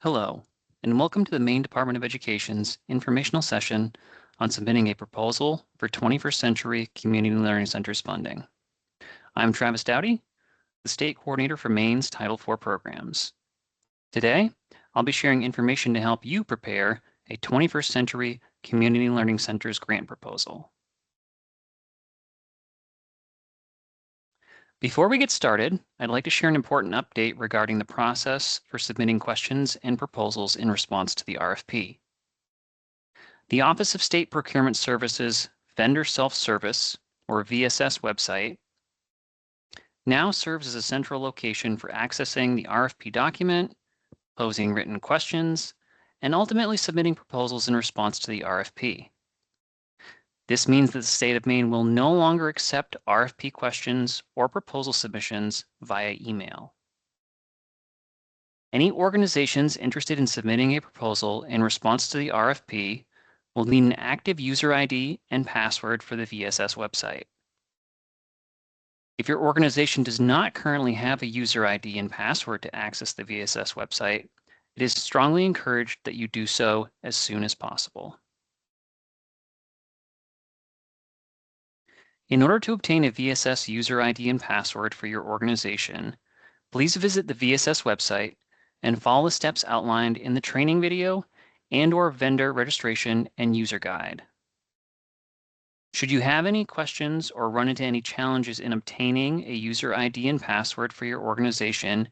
Hello, and welcome to the Maine Department of Education's informational session on submitting a proposal for 21st Century Community Learning Centers funding. I'm Travis Dowdy, the State Coordinator for Maine's Title IV programs. Today, I'll be sharing information to help you prepare a 21st Century Community Learning Centers grant proposal. Before we get started, I'd like to share an important update regarding the process for submitting questions and proposals in response to the RFP. The Office of State Procurement Services Vendor Self-Service, or VSS website, now serves as a central location for accessing the RFP document, posing written questions, and ultimately submitting proposals in response to the RFP. This means that the state of Maine will no longer accept RFP questions or proposal submissions via email. Any organizations interested in submitting a proposal in response to the RFP will need an active user ID and password for the VSS website. If your organization does not currently have a user ID and password to access the VSS website, it is strongly encouraged that you do so as soon as possible. In order to obtain a VSS user ID and password for your organization, please visit the VSS website and follow the steps outlined in the training video and/or vendor registration and user guide. Should you have any questions or run into any challenges in obtaining a user ID and password for your organization,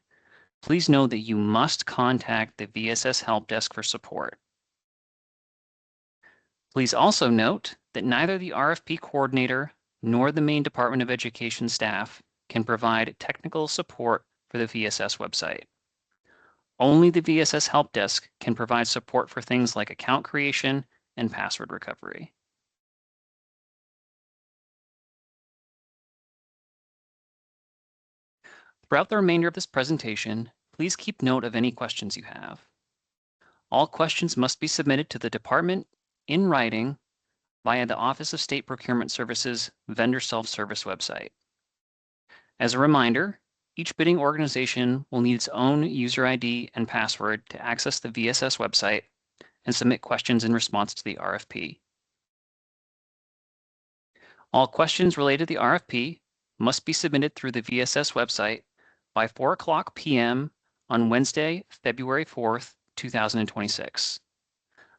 please know that you must contact the VSS Help Desk for support. Please also note that neither the RFP coordinator nor the Maine Department of Education staff can provide technical support for the VSS website. Only the VSS Help Desk can provide support for things like account creation and password recovery. Throughout the remainder of this presentation, please keep note of any questions you have. All questions must be submitted to the department in writing via the Office of State Procurement Services Vendor Self-Service website. As a reminder, each bidding organization will need its own user ID and password to access the VSS website and submit questions in response to the RFP. All questions related to the RFP must be submitted through the VSS website by 4:00 p.m. on Wednesday, February 4th, 2026.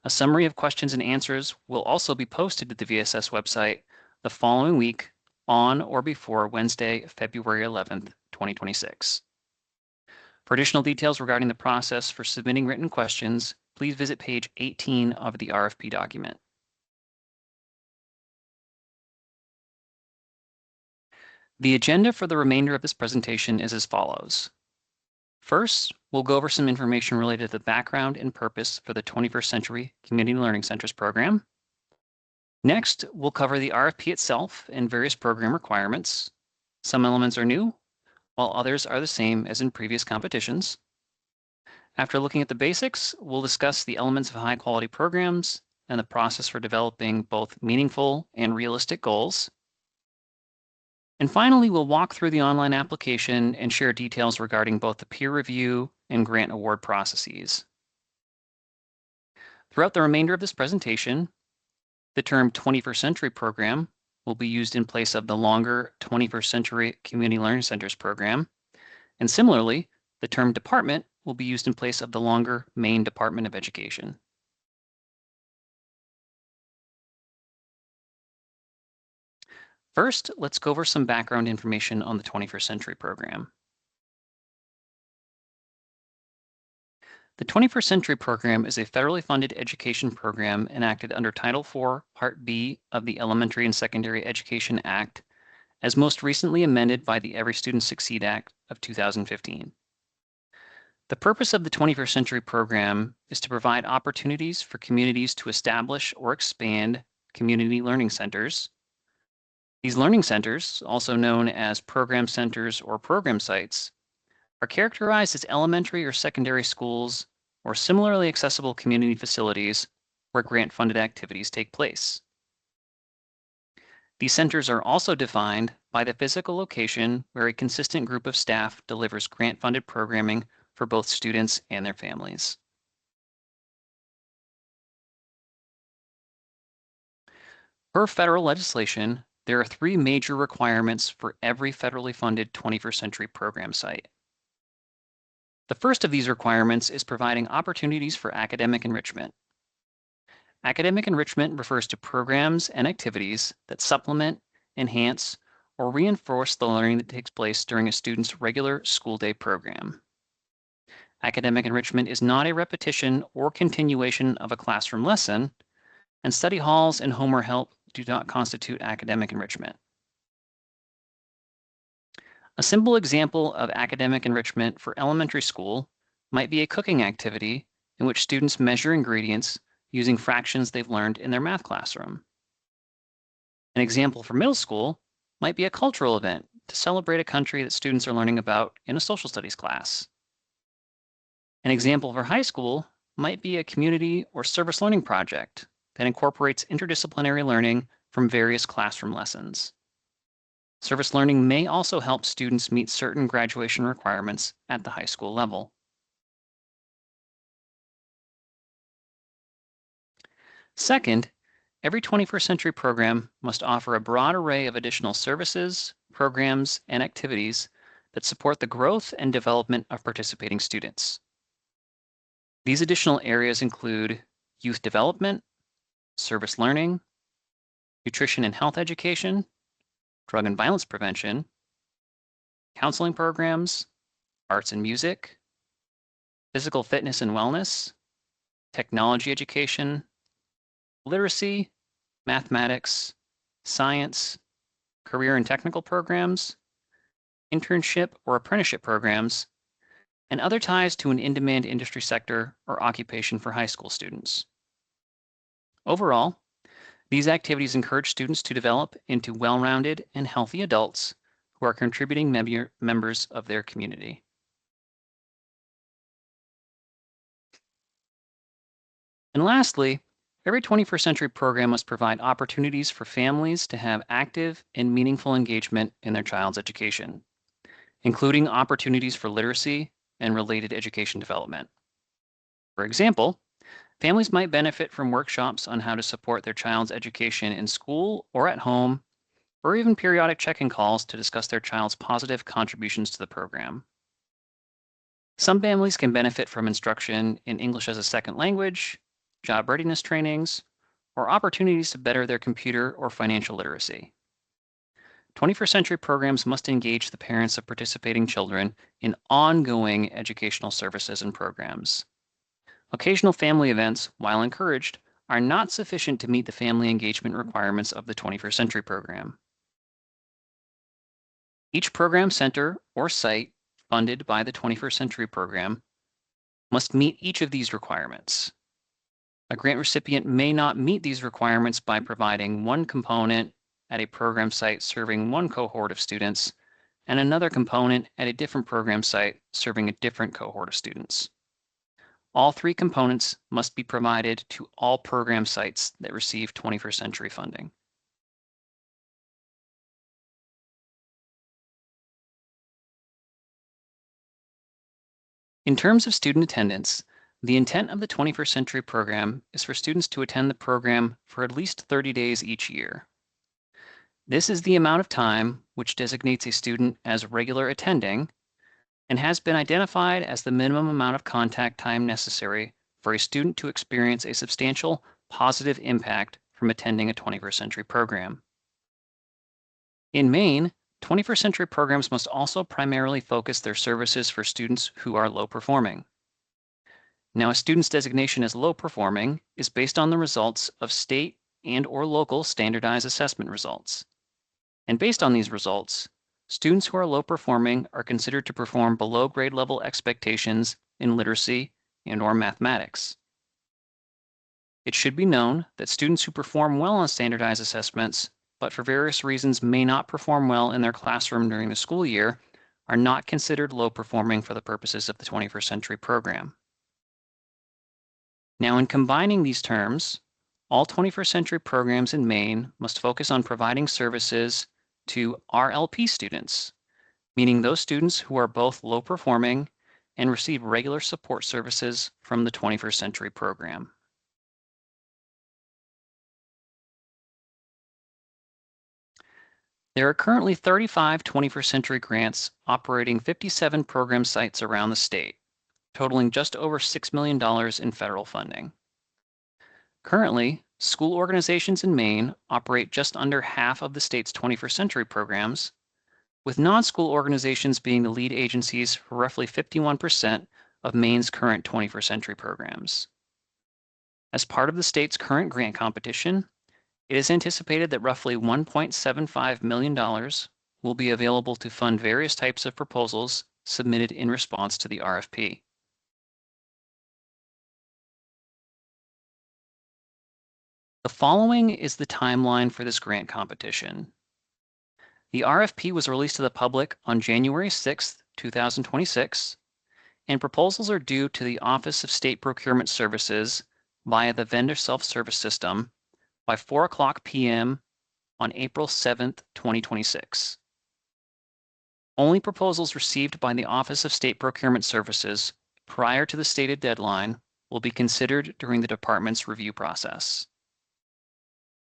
A summary of questions and answers will also be posted to the VSS website the following week on or before Wednesday, February 11th, 2026. For additional details regarding the process for submitting written questions, please visit page 18 of the RFP document. The agenda for the remainder of this presentation is as follows. First, we'll go over some information related to the background and purpose for the 21st Century Community Learning Centers program. Next, we'll cover the RFP itself and various program requirements. Some elements are new, while others are the same as in previous competitions. After looking at the basics, we'll discuss the elements of high-quality programs and the process for developing both meaningful and realistic goals. And finally, we'll walk through the online application and share details regarding both the peer review and grant award processes. Throughout the remainder of this presentation, the term 21st Century Program will be used in place of the longer 21st Century Community Learning Centers program. And similarly, the term department will be used in place of the longer Maine Department of Education. First, let's go over some background information on the 21st Century program. The 21st Century program is a federally funded education program enacted under Title IV, Part B of the Elementary and Secondary Education Act, as most recently amended by the Every Student Succeed Act of 2015. The purpose of the 21st Century program is to provide opportunities for communities to establish or expand community learning centers. These learning centers, also known as program centers or program sites, are characterized as elementary or secondary schools or similarly accessible community facilities where grant-funded activities take place. These centers are also defined by the physical location where a consistent group of staff delivers grant-funded programming for both students and their families. Per federal legislation, there are 3 major requirements for every federally funded 21st century program site. The first of these requirements is providing opportunities for academic enrichment. Academic enrichment refers to programs and activities that supplement, enhance, or reinforce the learning that takes place during a student's regular school day program. Academic enrichment is not a repetition or continuation of a classroom lesson, and study halls and homework help do not constitute academic enrichment. A simple example of academic enrichment for elementary school might be a cooking activity in which students measure ingredients using fractions they've learned in their math classroom. An example for middle school might be a cultural event to celebrate a country that students are learning about in a social studies class. An example for high school might be a community or service learning project that incorporates interdisciplinary learning from various classroom lessons. Service learning may also help students meet certain graduation requirements at the high school level. Second, every 21st century program must offer a broad array of additional services, programs, and activities that support the growth and development of participating students. These additional areas include youth development, service learning, nutrition and health education, drug and violence prevention, counseling programs, arts and music, physical fitness and wellness, technology education, literacy, mathematics, science, career and technical programs, internship or apprenticeship programs, and other ties to an in-demand industry sector or occupation for high school students. Overall, these activities encourage students to develop into well-rounded and healthy adults who are contributing members of their community. And lastly, every 21st century program must provide opportunities for families to have active and meaningful engagement in their child's education, including opportunities for literacy and related education development. For example, families might benefit from workshops on how to support their child's education in school or at home, or even periodic check-in calls to discuss their child's positive contributions to the program. Some families can benefit from instruction in English as a second language, job readiness trainings, or opportunities to better their computer or financial literacy. 21st century programs must engage the parents of participating children in ongoing educational services and programs. Occasional family events, while encouraged, are not sufficient to meet the family engagement requirements of the 21st century program. Each program center or site funded by the 21st century program must meet each of these requirements. A grant recipient may not meet these requirements by providing one component at a program site serving one cohort of students and another component at a different program site serving a different cohort of students. All 3 components must be provided to all program sites that receive 21st century funding. In terms of student attendance, the intent of the 21st century program is for students to attend the program for at least 30 days each year. This is the amount of time which designates a student as regular attending and has been identified as the minimum amount of contact time necessary for a student to experience a substantial positive impact from attending a 21st century program. In Maine, 21st century programs must also primarily focus their services for students who are low performing. Now, a student's designation as low performing is based on the results of state and/or local standardized assessment results. And based on these results, students who are low performing are considered to perform below grade level expectations in literacy and/or mathematics. It should be known that students who perform well on standardized assessments, but for various reasons may not perform well in their classroom during the school year, are not considered low performing for the purposes of the 21st century program. Now, in combining these terms, all 21st century programs in Maine must focus on providing services to RLP students, meaning those students who are both low performing and receive regular support services from the 21st century program. There are currently 35 21st century grants operating 57 program sites around the state, totaling just over $6 million in federal funding. Currently, school organizations in Maine operate just under half of the state's 21st century programs, with non-school organizations being the lead agencies for roughly 51% of Maine's current 21st century programs. As part of the state's current grant competition, it is anticipated that roughly $1.75 million will be available to fund various types of proposals submitted in response to the RFP. The following is the timeline for this grant competition. The RFP was released to the public on January 6, 2026, and proposals are due to the Office of State Procurement Services via the vendor self-service system by 4:00 p.m. on April 7, 2026. Only proposals received by the Office of State Procurement Services prior to the stated deadline will be considered during the department's review process.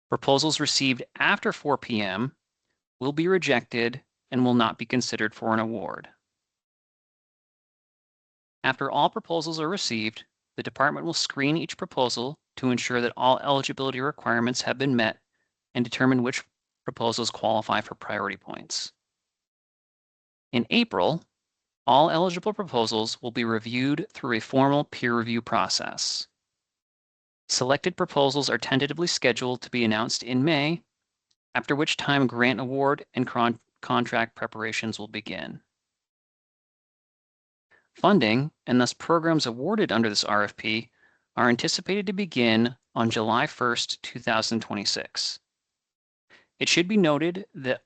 Proposals received after 4 p.m. will be rejected and will not be considered for an award. After all proposals are received, the department will screen each proposal to ensure that all eligibility requirements have been met and determine which proposals qualify for priority points. In April, all eligible proposals will be reviewed through a formal peer review process. Selected proposals are tentatively scheduled to be announced in May, after which time grant award and contract preparations will begin. Funding, and thus programs awarded under this RFP, are anticipated to begin on July 1st, 2026. It should be noted that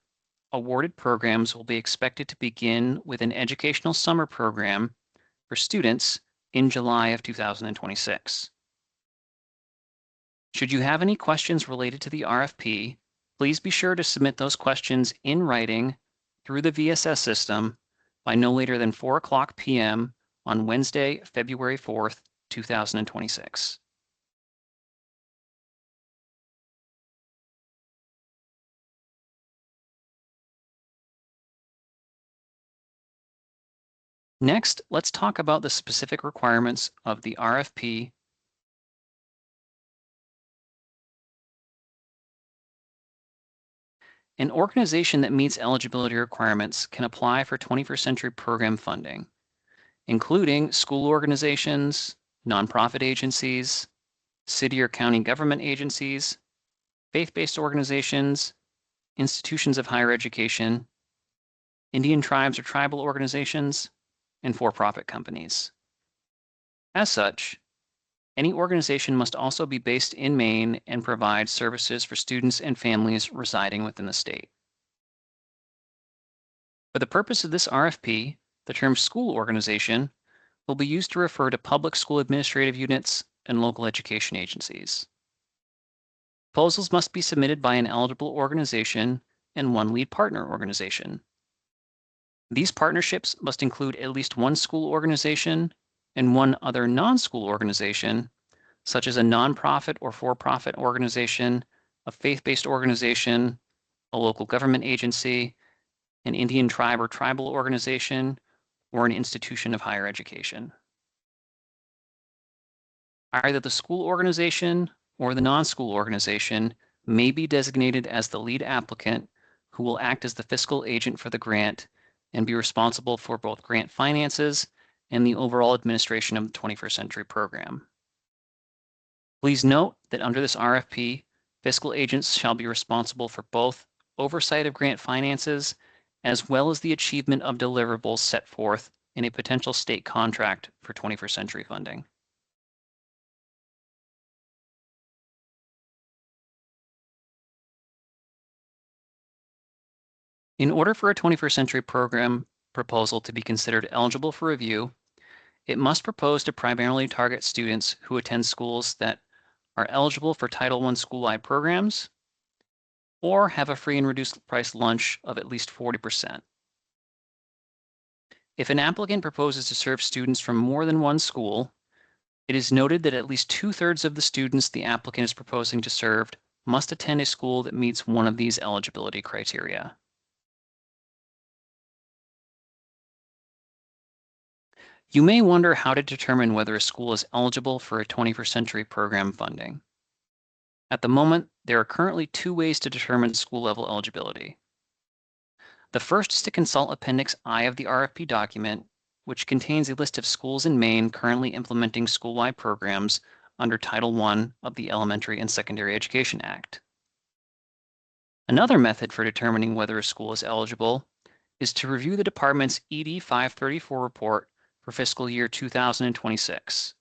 awarded programs will be expected to begin with an educational summer program for students in July of 2026. Should you have any questions related to the RFP, please be sure to submit those questions in writing through the VSS system by no later than 4:00 p.m. on Wednesday, February 4th, 2026. Next, let's talk about the specific requirements of the RFP. An organization that meets eligibility requirements can apply for 21st century program funding, including school organizations, nonprofit agencies, city or county government agencies, faith-based organizations, institutions of higher education, Indian tribes or tribal organizations, and for-profit companies. As such, any organization must also be based in Maine and provide services for students and families residing within the state. For the purpose of this RFP, the term school organization will be used to refer to public school administrative units and local education agencies. Proposals must be submitted by an eligible organization and one lead partner organization. These partnerships must include at least one school organization and one other non-school organization, such as a nonprofit or for-profit organization, a faith-based organization, a local government agency, an Indian tribe or tribal organization, or an institution of higher education. Either the school organization or the non-school organization may be designated as the lead applicant, who will act as the fiscal agent for the grant and be responsible for both grant finances and the overall administration of the 21st century program. Please note that under this RFP, fiscal agents shall be responsible for both oversight of grant finances as well as the achievement of deliverables set forth in a potential state contract for 21st century funding. In order for a 21st century program proposal to be considered eligible for review, it must propose to primarily target students who attend schools that are eligible for Title I school-wide programs or have a free and reduced price lunch of at least 40%. If an applicant proposes to serve students from more than one school, it is noted that at least 2/3 of the students the applicant is proposing to serve must attend a school that meets one of these eligibility criteria. You may wonder how to determine whether a school is eligible for a 21st Century Program funding. At the moment, there are currently two ways to determine school-level eligibility. The first is to consult Appendix I of the RFP document, which contains a list of schools in Maine currently implementing school-wide programs under Title I of the Elementary and Secondary Education Act. Another method for determining whether a school is eligible is to review the department's ED 534 report for fiscal year 2026.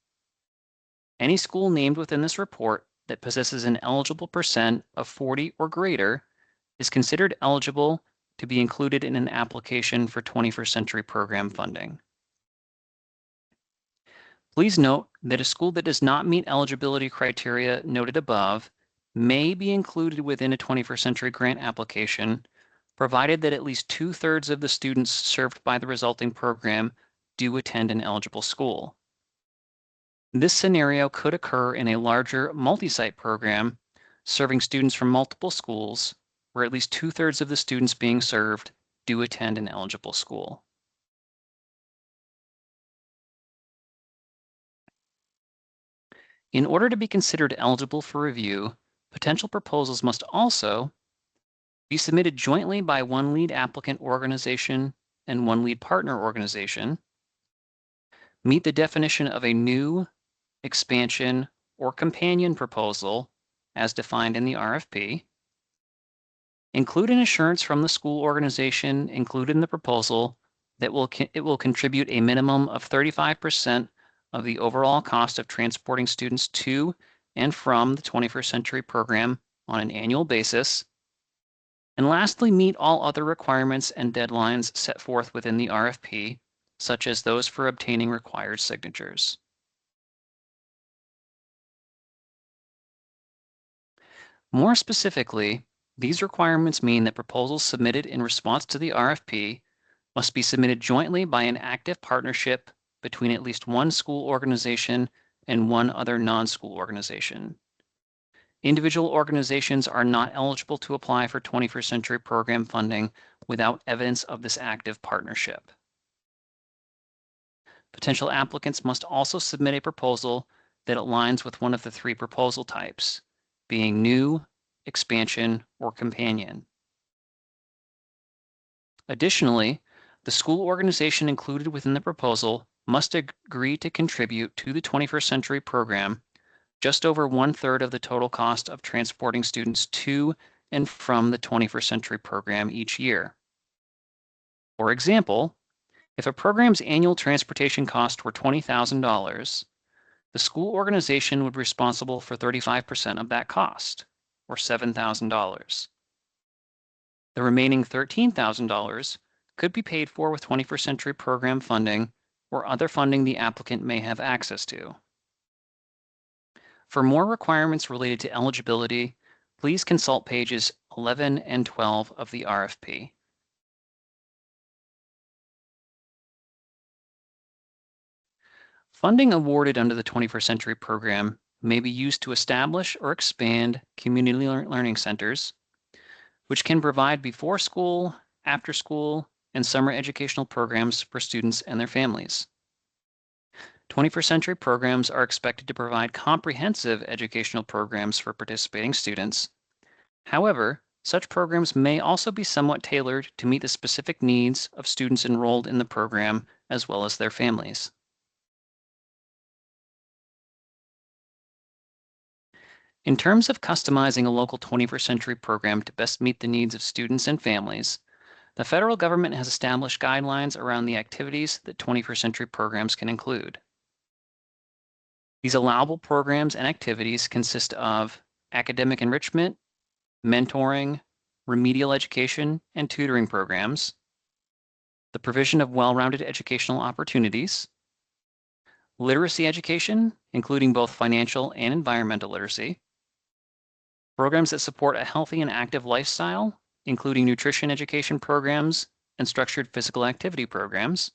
Any school named within this report that possesses an eligible percent of 40 or greater is considered eligible to be included in an application for 21st Century Program funding. Please note that a school that does not meet eligibility criteria noted above may be included within a 21st Century grant application, provided that at least 2/3 of the students served by the resulting program do attend an eligible school. This scenario could occur in a larger multi-site program serving students from multiple schools, where at least 2/3 of the students being served do attend an eligible school. In order to be considered eligible for review, potential proposals must also be submitted jointly by one lead applicant organization and one lead partner organization, meet the definition of a new, expansion, or companion proposal as defined in the RFP, include an assurance from the school organization included in the proposal that it will contribute a minimum of 35% of the overall cost of transporting students to and from the 21st Century Program on an annual basis, and lastly, meet all other requirements and deadlines set forth within the RFP, such as those for obtaining required signatures. More specifically, these requirements mean that proposals submitted in response to the RFP must be submitted jointly by an active partnership between at least one school organization and one other non-school organization. Individual organizations are not eligible to apply for 21st Century Program funding without evidence of this active partnership. Potential applicants must also submit a proposal that aligns with one of the three proposal types, being new, expansion, or companion. Additionally, the school organization included within the proposal must agree to contribute to the 21st Century Program just over 1/3 of the total cost of transporting students to and from the 21st Century Program each year. For example, if a program's annual transportation cost were $20,000, the school organization would be responsible for 35% of that cost, or $7,000. The remaining $13,000 could be paid for with 21st Century Program funding or other funding the applicant may have access to. For more requirements related to eligibility, please consult pages 11 and 12 of the RFP. Funding awarded under the 21st Century Program may be used to establish or expand community learning centers, which can provide before school, after school, and summer educational programs for students and their families. 21st Century programs are expected to provide comprehensive educational programs for participating students. However, such programs may also be somewhat tailored to meet the specific needs of students enrolled in the program as well as their families. In terms of customizing a local 21st Century program to best meet the needs of students and families, the federal government has established guidelines around the activities that 21st Century programs can include. These allowable programs and activities consist of academic enrichment, mentoring, remedial education, and tutoring programs, the provision of well-rounded educational opportunities, literacy education, including both financial and environmental literacy, programs that support a healthy and active lifestyle, including nutrition education programs and structured physical activity programs,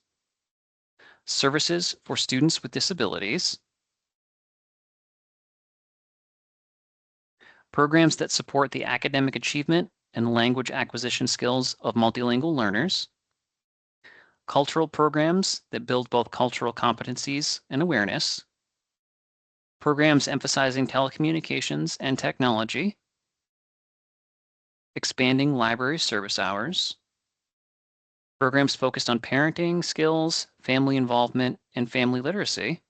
services for students with disabilities, programs that support the academic achievement and language acquisition skills of multilingual learners, cultural programs that build both cultural competencies and awareness, programs emphasizing telecommunications and technology, expanding library service hours, programs focused on parenting skills, family involvement, and family literacy,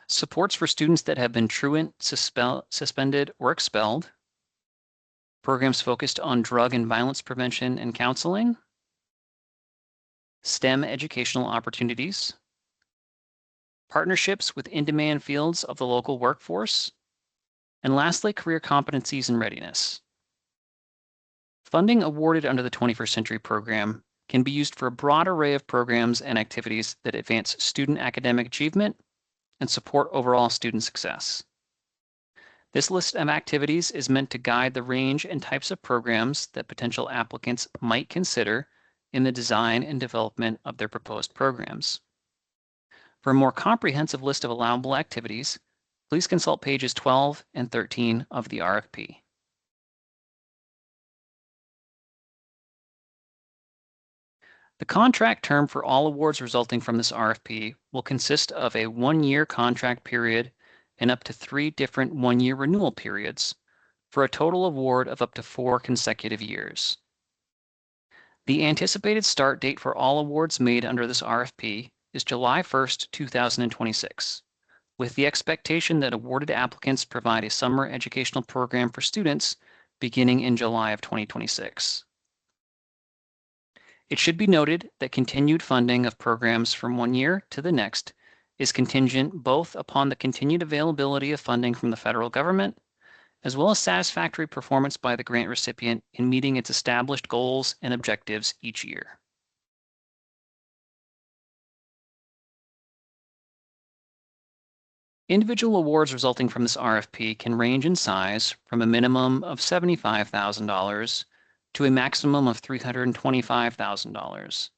supports for students that have been truant, suspended, or expelled, programs focused on drug and violence prevention and counseling, STEM educational opportunities, partnerships with in-demand fields of the local workforce, and lastly, career competencies and readiness. Funding awarded under the 21st Century Program can be used for a broad array of programs and activities that advance student academic achievement and support overall student success. This list of activities is meant to guide the range and types of programs that potential applicants might consider in the design and development of their proposed programs. For a more comprehensive list of allowable activities, please consult pages 12 and 13 of the RFP. The contract term for all awards resulting from this RFP will consist of a one-year contract period and up to 3 different one-year renewal periods for a total award of up to 4 consecutive years. The anticipated start date for all awards made under this RFP is July 1st, 2026, with the expectation that awarded applicants provide a summer educational program for students beginning in July of 2026. It should be noted that continued funding of programs from one year to the next is contingent both upon the continued availability of funding from the federal government, as well as satisfactory performance by the grant recipient in meeting its established goals and objectives each year. Individual awards resulting from this RFP can range in size from a minimum of $75,000 to a maximum of $325,000.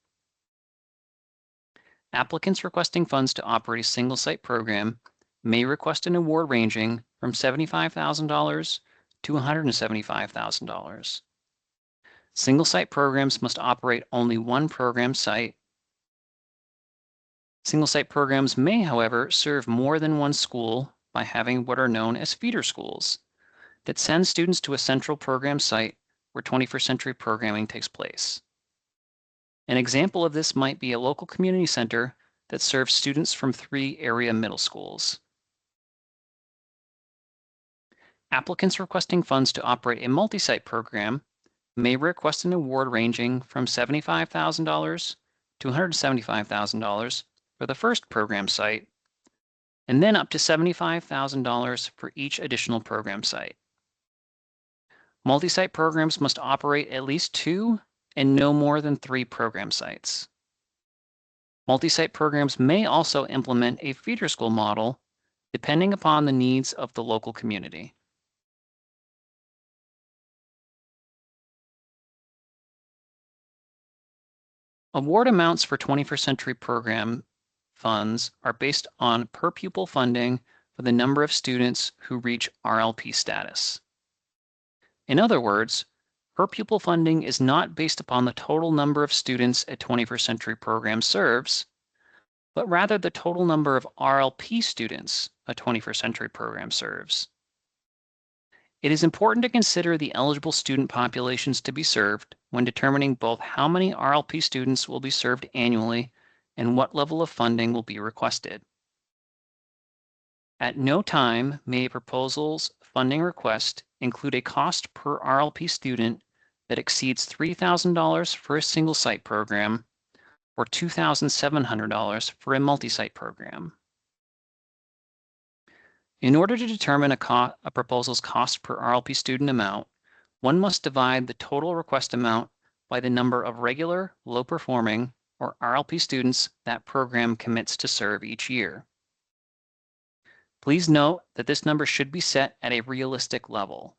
Applicants requesting funds to operate a single-site program may request an award ranging from $75,000 to $175,000. Single-site programs must operate only one program site. Single-site programs may, however, serve more than one school by having what are known as feeder schools that send students to a central program site where 21st century programming takes place. An example of this might be a local community center that serves students from 3 area middle schools. Applicants requesting funds to operate a multi-site program may request an award ranging from $75,000 to $175,000 for the first program site, and then up to $75,000 for each additional program site. Multi-site programs must operate at least 2 and no more than 3 program sites. Multi-site programs may also implement a feeder school model depending upon the needs of the local community. Award amounts for 21st century program funds are based on per pupil funding for the number of students who reach RLP status. In other words, per pupil funding is not based upon the total number of students a 21st century program serves, but rather the total number of RLP students a 21st century program serves. It is important to consider the eligible student populations to be served when determining both how many RLP students will be served annually and what level of funding will be requested. At no time may a proposal's funding request include a cost per RLP student that exceeds $3,000 for a single site program or $2,700 for a multi-site program. In order to determine a proposal's cost per RLP student amount, one must divide the total request amount by the number of regular, low-performing, or RLP students that program commits to serve each year. Please note that this number should be set at a realistic level,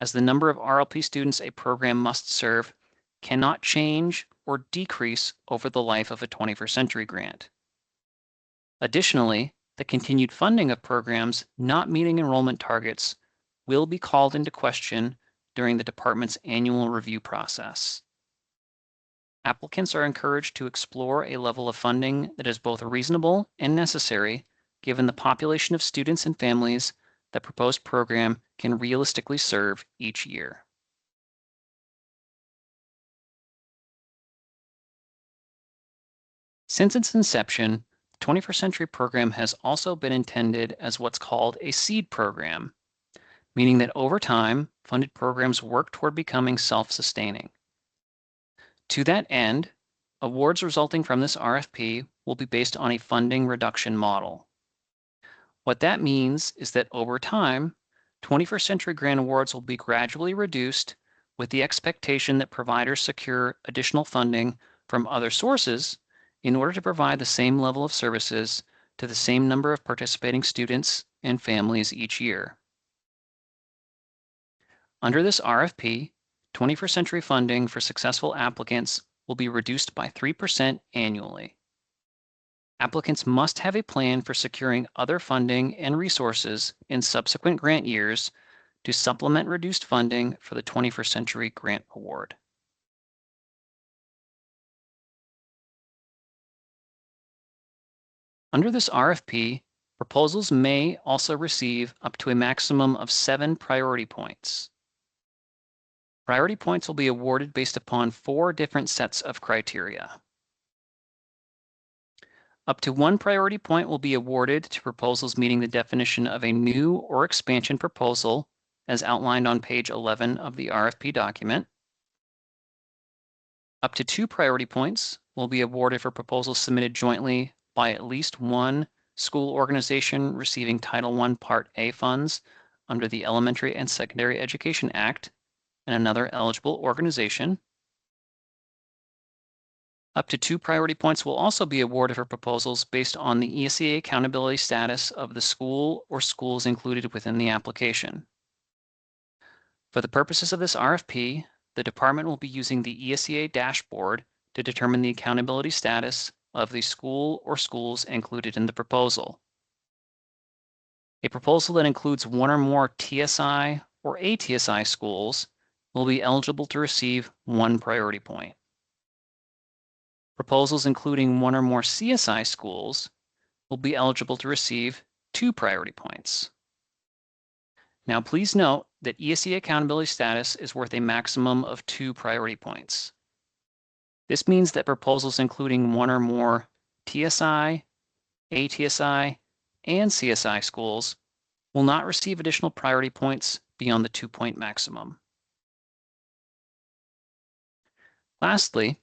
as the number of RLP students a program must serve cannot change or decrease over the life of a 21st century grant. Additionally, the continued funding of programs not meeting enrollment targets will be called into question during the department's annual review process. Applicants are encouraged to explore a level of funding that is both reasonable and necessary given the population of students and families the proposed program can realistically serve each year. Since its inception, the 21st Century Program has also been intended as what's called a seed program, meaning that over time, funded programs work toward becoming self-sustaining. To that end, awards resulting from this RFP will be based on a funding reduction model. What that means is that over time, 21st Century Grant Awards will be gradually reduced with the expectation that providers secure additional funding from other sources in order to provide the same level of services to the same number of participating students and families each year. Under this RFP, 21st Century funding for successful applicants will be reduced by 3% annually. Applicants must have a plan for securing other funding and resources in subsequent grant years to supplement reduced funding for the 21st Century Grant Award. Under this RFP, proposals may also receive up to a maximum of 7 priority points. Priority points will be awarded based upon 4 different sets of criteria. Up to 1 priority point will be awarded to proposals meeting the definition of a new or expansion proposal, as outlined on page 11 of the RFP document. Up to 2 priority points will be awarded for proposals submitted jointly by at least one school organization receiving Title I Part A funds under the Elementary and Secondary Education Act and another eligible organization. Up to 2 priority points will also be awarded for proposals based on the ESEA accountability status of the school or schools included within the application. For the purposes of this RFP, the department will be using the ESEA dashboard to determine the accountability status of the school or schools included in the proposal. A proposal that includes one or more TSI or ATSI schools will be eligible to receive 1 priority point. Proposals including one or more CSI schools will be eligible to receive 2 priority points. Now, please note that ESE accountability status is worth a maximum of 2 priority points. This means that proposals including one or more TSI, ATSI, and CSI schools will not receive additional priority points beyond the 2-point maximum. Lastly,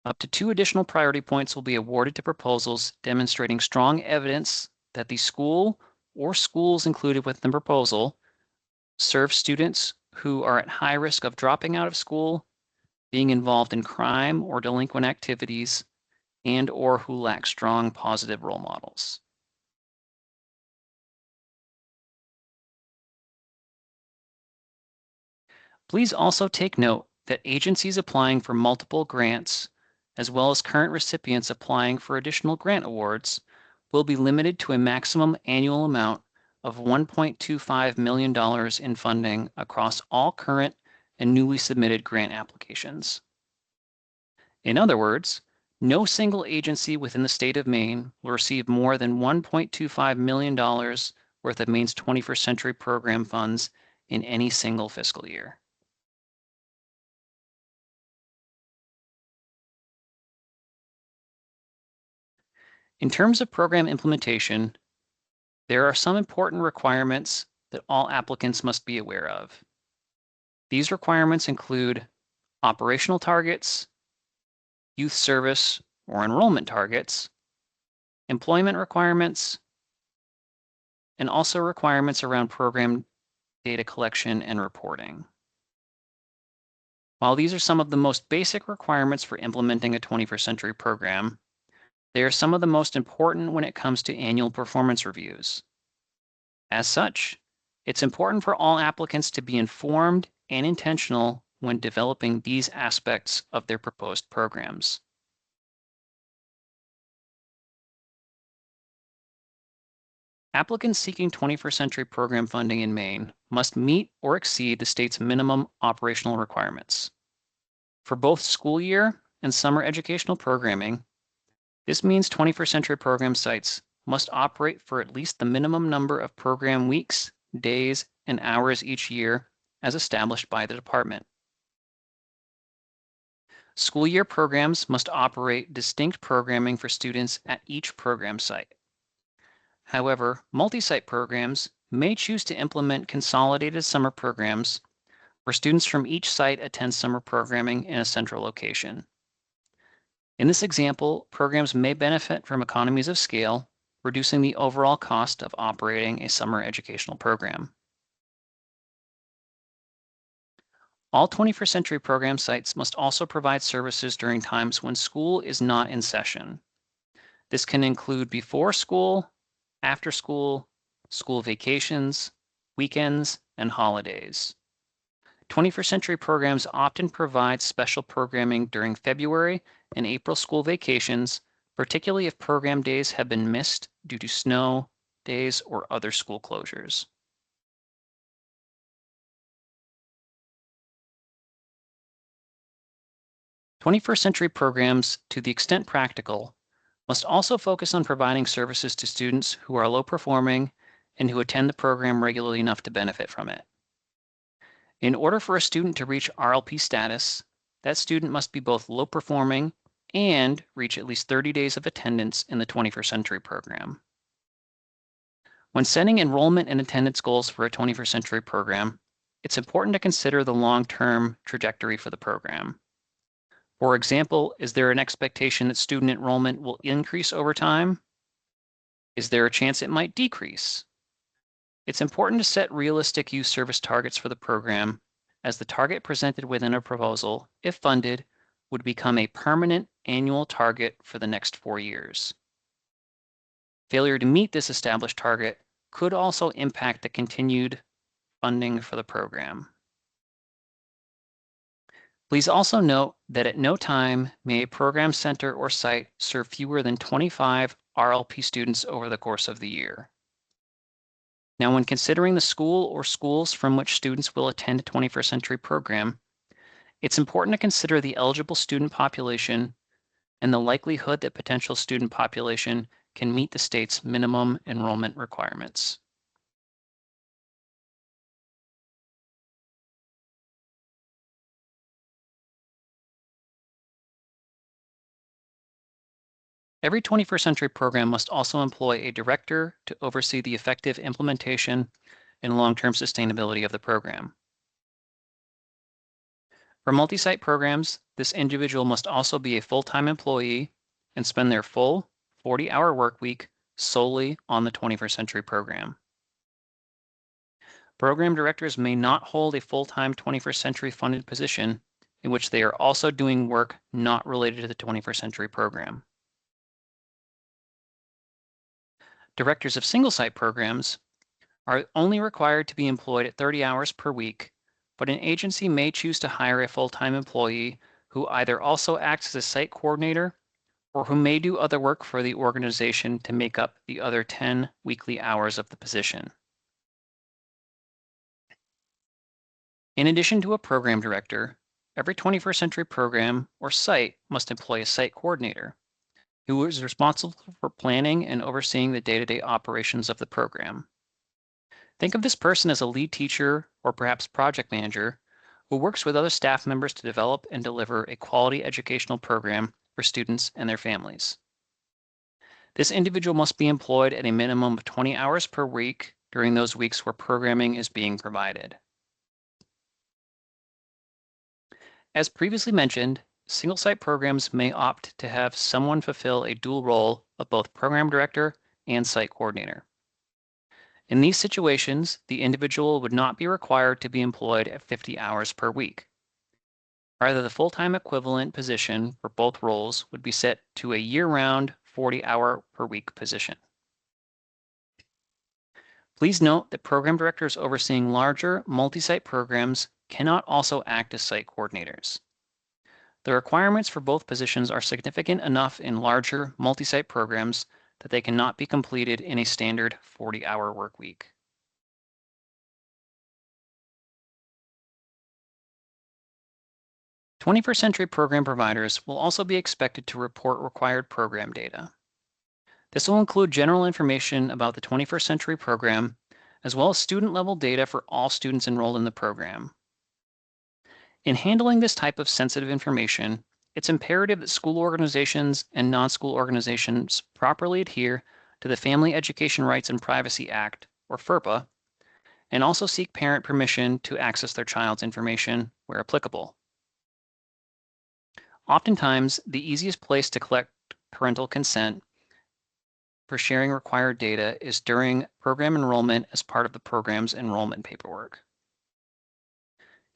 up to 2 additional priority points will be awarded to proposals demonstrating strong evidence that the school or schools included within the proposal serve students who are at high risk of dropping out of school, being involved in crime or delinquent activities, and/or who lack strong positive role models. Please also take note that agencies applying for multiple grants, as well as current recipients applying for additional grant awards, will be limited to a maximum annual amount of $1.25 million in funding across all current and newly submitted grant applications. In other words, no single agency within the state of Maine will receive more than $1.25 million worth of Maine's 21st Century Program funds in any single fiscal year. In terms of program implementation, there are some important requirements that all applicants must be aware of. These requirements include operational targets, youth service or enrollment targets, employment requirements, and also requirements around program data collection and reporting. While these are some of the most basic requirements for implementing a 21st Century program, they are some of the most important when it comes to annual performance reviews. As such, it's important for all applicants to be informed and intentional when developing these aspects of their proposed programs. Applicants seeking 21st Century Program funding in Maine must meet or exceed the state's minimum operational requirements. For both school year and summer educational programming, this means 21st century program sites must operate for at least the minimum number of program weeks, days, and hours each year as established by the department. School year programs must operate distinct programming for students at each program site. However, multi-site programs may choose to implement consolidated summer programs where students from each site attend summer programming in a central location. In this example, programs may benefit from economies of scale, reducing the overall cost of operating a summer educational program. All 21st century program sites must also provide services during times when school is not in session. This can include before school, after school, school vacations, weekends, and holidays. 21st century programs often provide special programming during February and April school vacations, particularly if program days have been missed due to snow days or other school closures. '21st century programs, to the extent practical, must also focus on providing services to students who are low performing and who attend the program regularly enough to benefit from it. In order for a student to reach RLP status, that student must be both low performing and reach at least 30 days of attendance in the 21st century program. When setting enrollment and attendance goals for a 21st century program, it's important to consider the long-term trajectory for the program. For example, is there an expectation that student enrollment will increase over time? Is there a chance it might decrease? It's important to set realistic youth service targets for the program, as the target presented within a proposal, if funded, would become a permanent annual target for the next 4 years. Failure to meet this established target could also impact the continued funding for the program. Please also note that at no time may a program center or site serve fewer than 25 RLP students over the course of the year. Now, when considering the school or schools from which students will attend a 21st century program, it's important to consider the eligible student population and the likelihood that potential student population can meet the state's minimum enrollment requirements. Every 21st century program must also employ a director to oversee the effective implementation and long-term sustainability of the program. For multi-site programs, this individual must also be a full-time employee and spend their full 40-hour work week solely on the 21st century program. Program directors may not hold a full-time 21st century funded position in which they are also doing work not related to the 21st century program. Directors of single-site programs are only required to be employed at 30 hours per week, but an agency may choose to hire a full-time employee who either also acts as a site coordinator or who may do other work for the organization to make up the other 10 weekly hours of the position. In addition to a program director, every 21st century program or site must employ a site coordinator who is responsible for planning and overseeing the day-to-day operations of the program. Think of this person as a lead teacher or perhaps project manager who works with other staff members to develop and deliver a quality educational program for students and their families. This individual must be employed at a minimum of 20 hours per week during those weeks where programming is being provided. As previously mentioned, single-site programs may opt to have someone fulfill a dual role of both program director and site coordinator. In these situations, the individual would not be required to be employed at 50 hours per week. Rather, the full-time equivalent position for both roles would be set to a year-round 40-hour per week position. Please note that program directors overseeing larger multi-site programs cannot also act as site coordinators. The requirements for both positions are significant enough in larger multi-site programs that they cannot be completed in a standard 40-hour work week. 21st century program providers will also be expected to report required program data. This will include general information about the 21st century program, as well as student-level data for all students enrolled in the program. In handling this type of sensitive information, it's imperative that school organizations and non-school organizations properly adhere to the Family Education Rights and Privacy Act, or FERPA, and also seek parent permission to access their child's information where applicable. Oftentimes, the easiest place to collect parental consent for sharing required data is during program enrollment as part of the program's enrollment paperwork.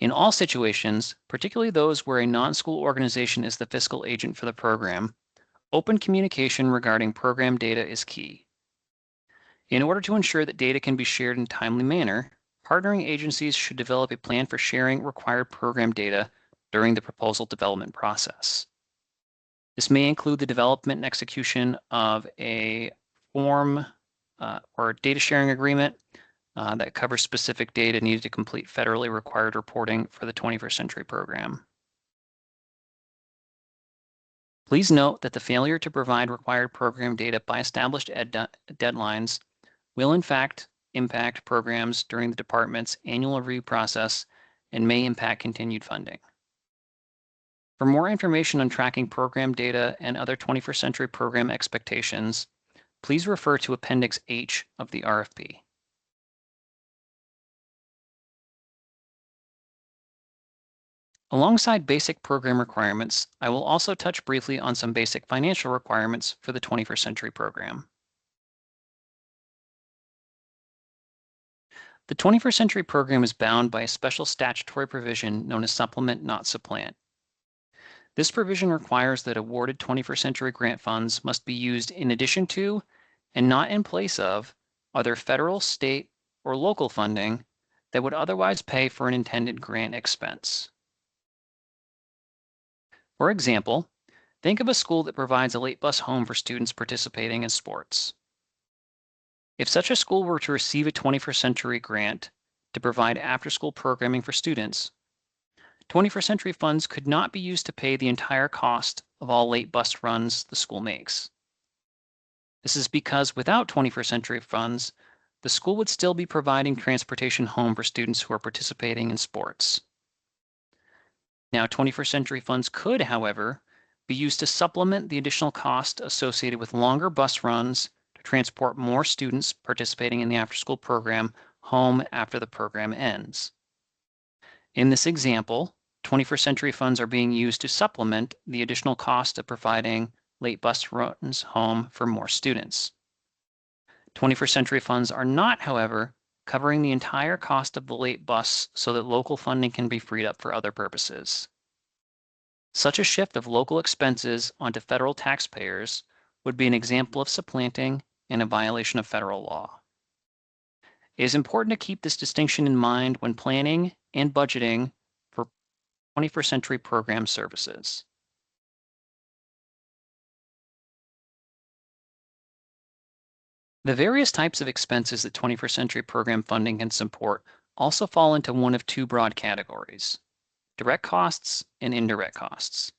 In all situations, particularly those where a non-school organization is the fiscal agent for the program, open communication regarding program data is key. In order to ensure that data can be shared in a timely manner, partnering agencies should develop a plan for sharing required program data during the proposal development process. This may include the development and execution of a form or data sharing agreement that covers specific data needed to complete federally required reporting for the 21st century program. Please note that the failure to provide required program data by established deadlines will in fact impact programs during the department's annual review process and may impact continued funding. For more information on tracking program data and other 21st century program expectations, please refer to Appendix H of the RFP. Alongside basic program requirements, I will also touch briefly on some basic financial requirements for the 21st century program. The 21st century program is bound by a special statutory provision known as supplement, not supplant. This provision requires that awarded 21st century grant funds must be used in addition to and not in place of other federal, state, or local funding that would otherwise pay for an intended grant expense. For example, think of a school that provides a late bus home for students participating in sports. If such a school were to receive a 21st century grant to provide after-school programming for students, 21st century funds could not be used to pay the entire cost of all late bus runs the school makes. This is because without 21st century funds, the school would still be providing transportation home for students who are participating in sports. Now, 21st century funds could, however, be used to supplement the additional cost associated with longer bus runs to transport more students participating in the after-school program home after the program ends. In this example, 21st century funds are being used to supplement the additional cost of providing late bus runs home for more students. 21st century funds are not, however, covering the entire cost of the late bus so that local funding can be freed up for other purposes. Such a shift of local expenses onto federal taxpayers would be an example of supplanting and a violation of federal law. It is important to keep this distinction in mind when planning and budgeting for 21st century program services. The various types of expenses that 21st century program funding can support also fall into one of two broad categories: direct costs and indirect costs.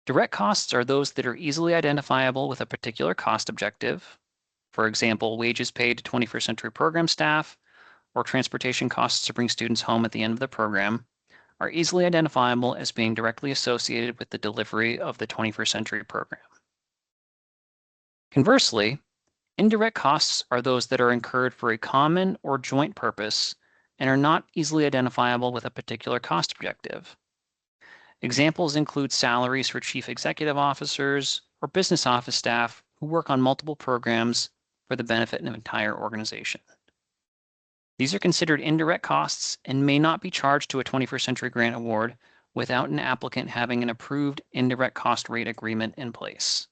Direct costs are those that are easily identifiable with a particular cost objective. For example, wages paid to 21st century program staff or transportation costs to bring students home at the end of the program are easily identifiable as being directly associated with the delivery of the 21st century program. Conversely, indirect costs are those that are incurred for a common or joint purpose and are not easily identifiable with a particular cost objective. Examples include salaries for chief executive officers or business office staff who work on multiple programs for the benefit of an entire organization. These are considered indirect costs and may not be charged to a 21st century grant award without an applicant having an approved indirect cost rate agreement in place.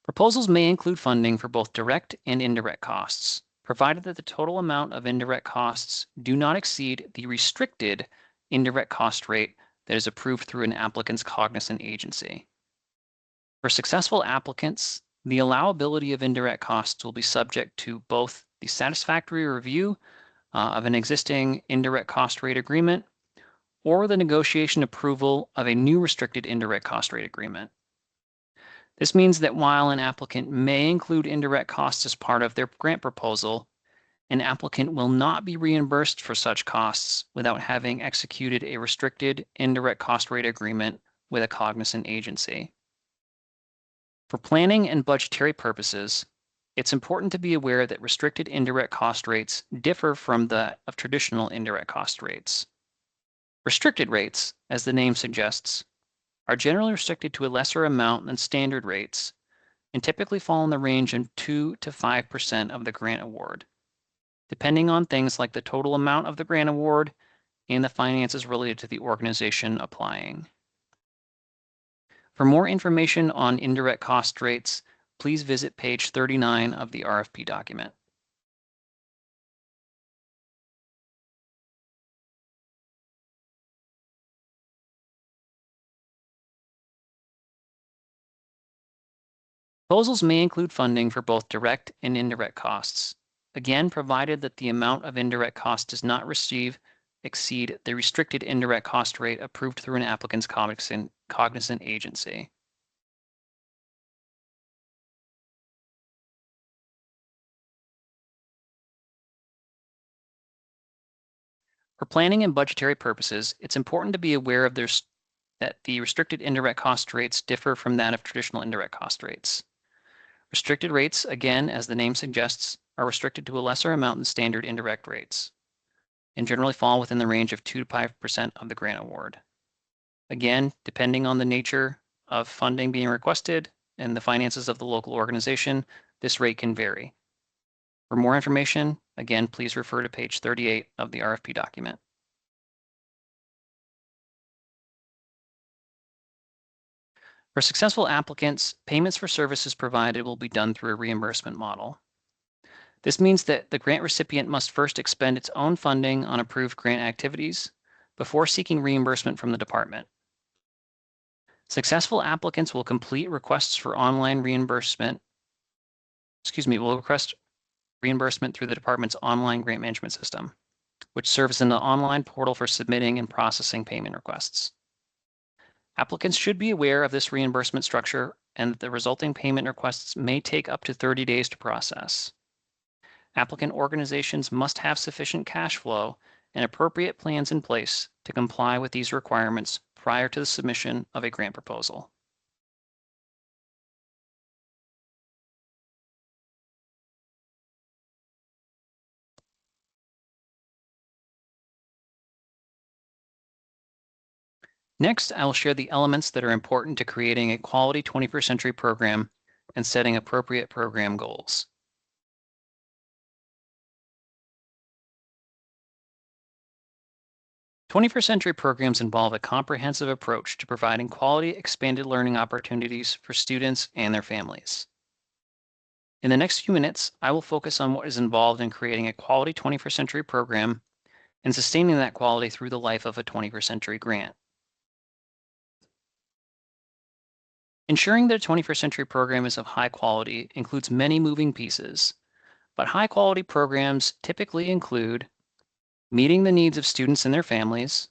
Proposals may include funding for both direct and indirect costs, provided that the total amount of indirect costs do not exceed the restricted indirect cost rate that is approved through an applicant's cognizant agency. For successful applicants, the allowability of indirect costs will be subject to both the satisfactory review of an existing indirect cost rate agreement, or the negotiation approval of a new restricted indirect cost rate agreement. This means that while an applicant may include indirect costs as part of their grant proposal, an applicant will not be reimbursed for such costs without having executed a restricted indirect cost rate agreement with a cognizant agency. For planning and budgetary purposes, it's important to be aware that restricted indirect cost rates differ from that of traditional indirect cost rates. Restricted rates, as the name suggests, are generally restricted to a lesser amount than standard rates and typically fall in the range of 2 to 5% of the grant award, depending on things like the total amount of the grant award and the finances related to the organization applying. For more information on indirect cost rates, please visit page 39 of the RFP document. Proposals may include funding for both direct and indirect costs, again, provided that the amount of indirect cost does not exceed the restricted indirect cost rate approved through an applicant's cognizant agency. For planning and budgetary purposes, it's important to be aware of that the restricted indirect cost rates differ from that of traditional indirect cost rates. Restricted rates, again, as the name suggests, are restricted to a lesser amount than standard indirect rates and generally fall within the range of 2 to 5% of the grant award. Again, depending on the nature of funding being requested and the finances of the local organization, this rate can vary. For more information, again, please refer to page 38 of the RFP document. For successful applicants, payments for services provided will be done through a reimbursement model. This means that the grant recipient must first expend its own funding on approved grant activities before seeking reimbursement from the department. Successful applicants will complete requests for online reimbursement, will request reimbursement through the department's online grant management system, which serves as an online portal for submitting and processing payment requests. Applicants should be aware of this reimbursement structure and that the resulting payment requests may take up to 30 days to process. Applicant organizations must have sufficient cash flow and appropriate plans in place to comply with these requirements prior to the submission of a grant proposal. Next, I will share the elements that are important to creating a quality 21st century program and setting appropriate program goals. Twenty-first century programs involve a comprehensive approach to providing quality expanded learning opportunities for students and their families. In the next few minutes, I will focus on what is involved in creating a quality 21st century program and sustaining that quality through the life of a 21st century grant. Ensuring that a 21st century program is of high quality includes many moving pieces, but high quality programs typically include meeting the needs of students and their families,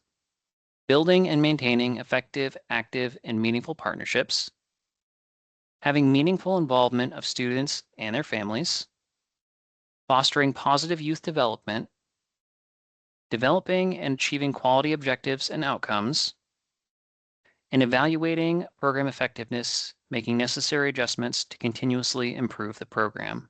building and maintaining effective, active, and meaningful partnerships, having meaningful involvement of students and their families, fostering positive youth development, developing and achieving quality objectives and outcomes, and evaluating program effectiveness, making necessary adjustments to continuously improve the program.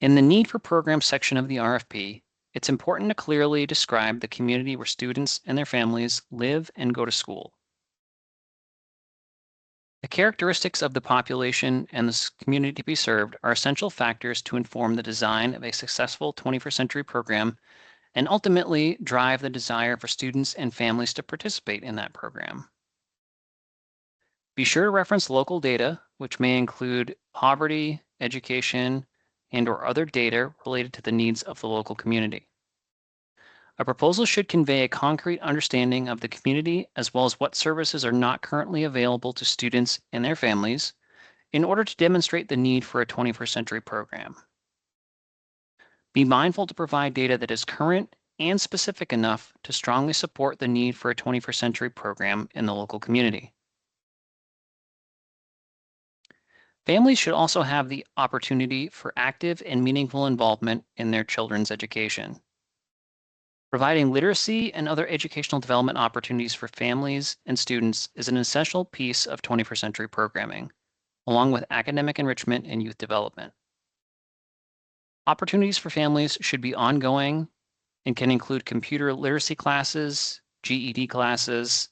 In the need for program section of the RFP, it's important to clearly describe the community where students and their families live and go to school. The characteristics of the population and the community to be served are essential factors to inform the design of a successful 21st century program and ultimately drive the desire for students and families to participate in that program. Be sure to reference local data, which may include poverty, education, and/or other data related to the needs of the local community. A proposal should convey a concrete understanding of the community as well as what services are not currently available to students and their families in order to demonstrate the need for a 21st century program. Be mindful to provide data that is current and specific enough to strongly support the need for a 21st century program in the local community. Families should also have the opportunity for active and meaningful involvement in their children's education. Providing literacy and other educational development opportunities for families and students is an essential piece of 21st century programming, along with academic enrichment and youth development. Opportunities for families should be ongoing and can include computer literacy classes, GED classes,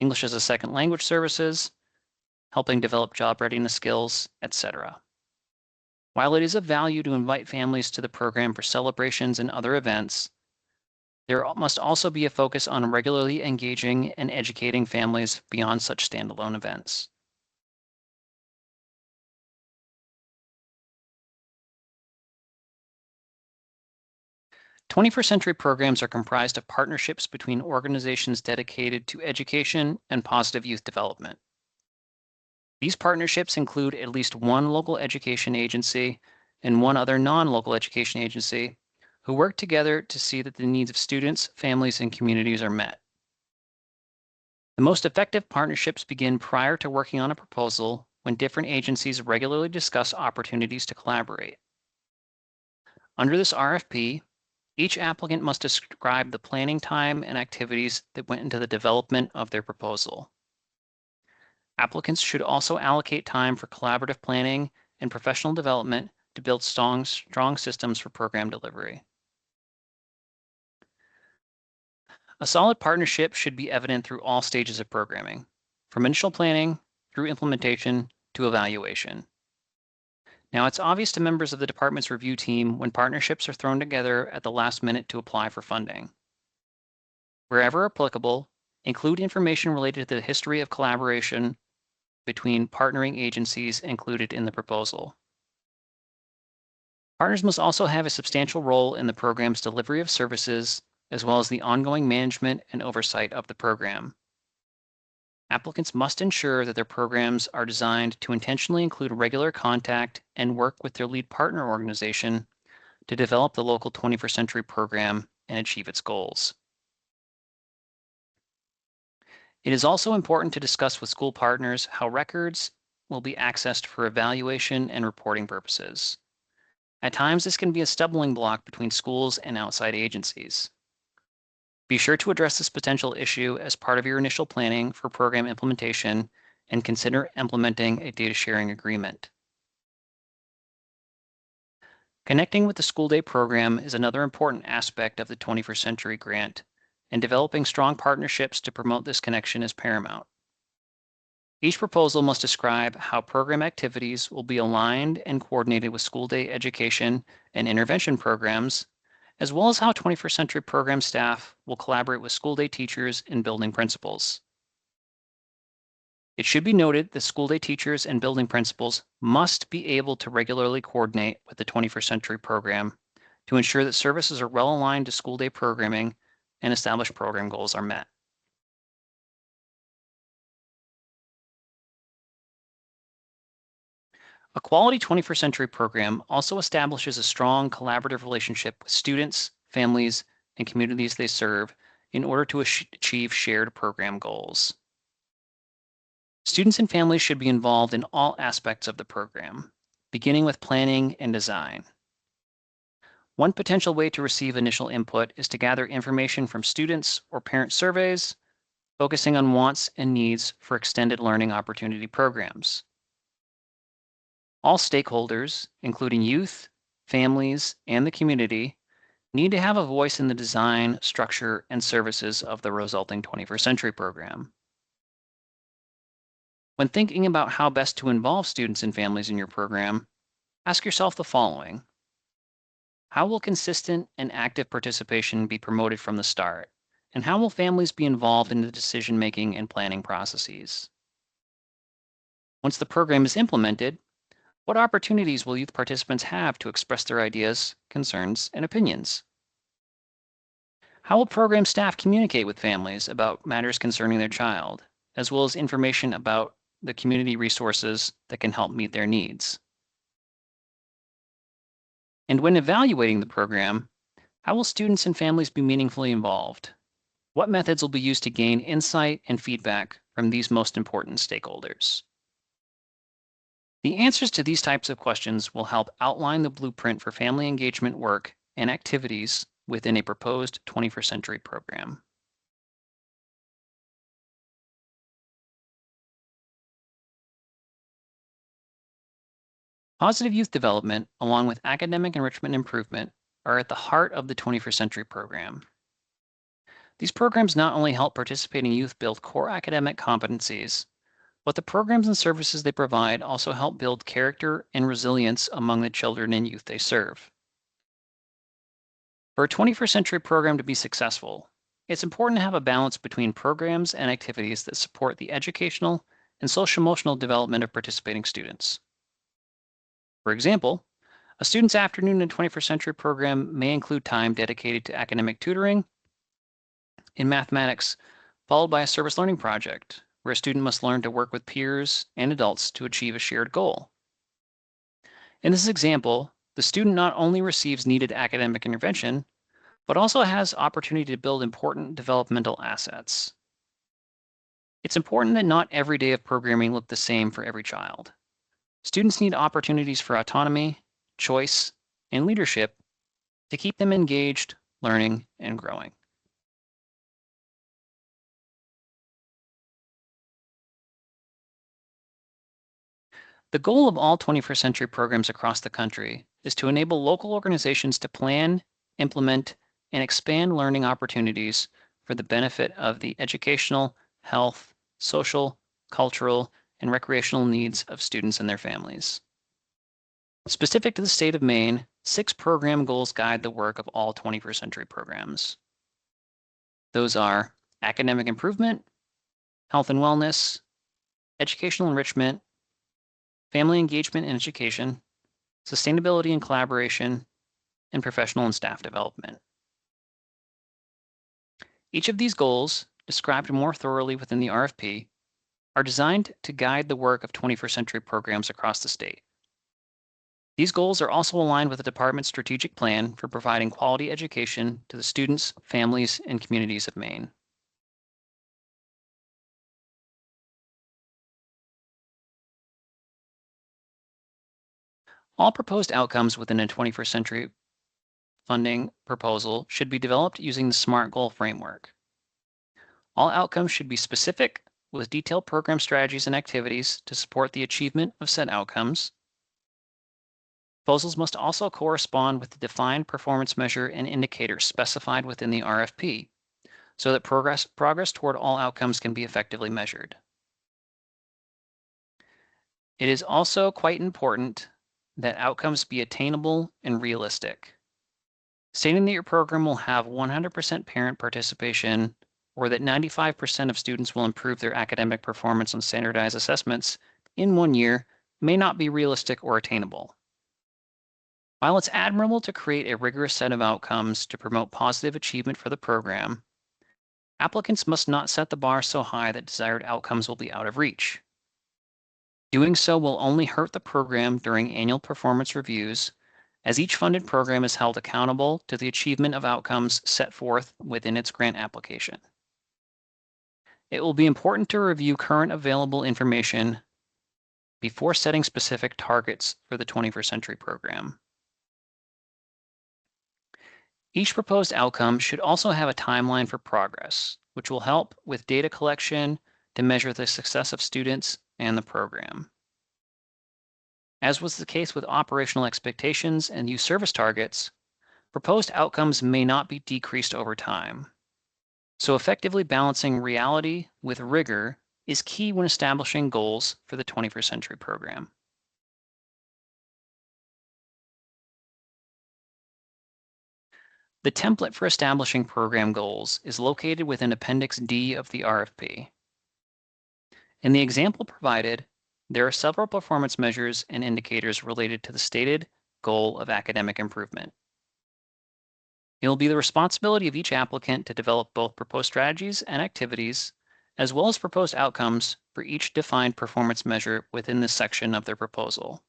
English as a second language services, helping develop job readiness skills, etc. While it is of value to invite families to the program for celebrations and other events, there must also be a focus on regularly engaging and educating families beyond such standalone events. Twenty-first century programs are comprised of partnerships between organizations dedicated to education and positive youth development. These partnerships include at least one local education agency and one other non-local education agency who work together to see that the needs of students, families, and communities are met. The most effective partnerships begin prior to working on a proposal when different agencies regularly discuss opportunities to collaborate. Under this RFP, each applicant must describe the planning time and activities that went into the development of their proposal. Applicants should also allocate time for collaborative planning and professional development to build strong systems for program delivery. A solid partnership should be evident through all stages of programming, from initial planning through implementation to evaluation. Now, it's obvious to members of the department's review team when partnerships are thrown together at the last minute to apply for funding. Wherever applicable, include information related to the history of collaboration between partnering agencies included in the proposal. Partners must also have a substantial role in the program's delivery of services, as well as the ongoing management and oversight of the program. Applicants must ensure that their programs are designed to intentionally include regular contact and work with their lead partner organization to develop the local 21st century program and achieve its goals. It is also important to discuss with school partners how records will be accessed for evaluation and reporting purposes. At times, this can be a stumbling block between schools and outside agencies. Be sure to address this potential issue as part of your initial planning for program implementation and consider implementing a data sharing agreement. Connecting with the school day program is another important aspect of the 21st Century Grant, and developing strong partnerships to promote this connection is paramount. Each proposal must describe how program activities will be aligned and coordinated with school day education and intervention programs, as well as how 21st century program staff will collaborate with school day teachers and building principals. It should be noted that school day teachers and building principals must be able to regularly coordinate with the 21st century program to ensure that services are well aligned to school day programming and established program goals are met. A quality 21st century program also establishes a strong collaborative relationship with students, families, and communities they serve in order to achieve shared program goals. Students and families should be involved in all aspects of the program, beginning with planning and design. One potential way to receive initial input is to gather information from students or parent surveys, focusing on wants and needs for extended learning opportunity programs. All stakeholders, including youth, families, and the community, need to have a voice in the design, structure, and services of the resulting 21st century program. When thinking about how best to involve students and families in your program, ask yourself the following. How will consistent and active participation be promoted from the start? And how will families be involved in the decision-making and planning processes? Once the program is implemented, what opportunities will youth participants have to express their ideas, concerns, and opinions? How will program staff communicate with families about matters concerning their child, as well as information about the community resources that can help meet their needs? And when evaluating the program, how will students and families be meaningfully involved? What methods will be used to gain insight and feedback from these most important stakeholders? The answers to these types of questions will help outline the blueprint for family engagement work and activities within a proposed 21st century program. Positive youth development, along with academic enrichment and improvement, are at the heart of the 21st century program. These programs not only help participating youth build core academic competencies, but the programs and services they provide also help build character and resilience among the children and youth they serve. For a 21st century program to be successful, it's important to have a balance between programs and activities that support the educational and social emotional development of participating students. For example, a student's afternoon in a 21st century program may include time dedicated to academic tutoring in mathematics, followed by a service learning project, where a student must learn to work with peers and adults to achieve a shared goal. In this example, the student not only receives needed academic intervention, but also has opportunity to build important developmental assets. It's important that not every day of programming look the same for every child. Students need opportunities for autonomy, choice, and leadership to keep them engaged, learning, and growing. The goal of all 21st century programs across the country is to enable local organizations to plan, implement, and expand learning opportunities for the benefit of the educational, health, social, cultural, and recreational needs of students and their families. Specific to the state of Maine, 6 program goals guide the work of all 21st century programs. Those are academic improvement, health and wellness, educational enrichment, family engagement and education, sustainability and collaboration, and professional and staff development. Each of these goals, described more thoroughly within the RFP, are designed to guide the work of 21st century programs across the state. These goals are also aligned with the department's strategic plan for providing quality education to the students, families, and communities of Maine. All proposed outcomes within a 21st century funding proposal should be developed using the SMART goal framework. All outcomes should be specific, with detailed program strategies and activities to support the achievement of said outcomes. Proposals must also correspond with the defined performance measure and indicators specified within the RFP, so that progress toward all outcomes can be effectively measured. It is also quite important that outcomes be attainable and realistic. Stating that your program will have 100% parent participation or that 95% of students will improve their academic performance on standardized assessments in 1 year may not be realistic or attainable. While it's admirable to create a rigorous set of outcomes to promote positive achievement for the program, applicants must not set the bar so high that desired outcomes will be out of reach. Doing so will only hurt the program during annual performance reviews, as each funded program is held accountable to the achievement of outcomes set forth within its grant application. It will be important to review current available information before setting specific targets for the 21st century program. Each proposed outcome should also have a timeline for progress, which will help with data collection to measure the success of students and the program. As was the case with operational expectations and youth service targets, proposed outcomes may not be decreased over time. So effectively balancing reality with rigor is key when establishing goals for the 21st century program. The template for establishing program goals is located within Appendix D of the RFP. In the example provided, there are several performance measures and indicators related to the stated goal of academic improvement. It will be the responsibility of each applicant to develop both proposed strategies and activities, as well as proposed outcomes for each defined performance measure within this section of their proposal.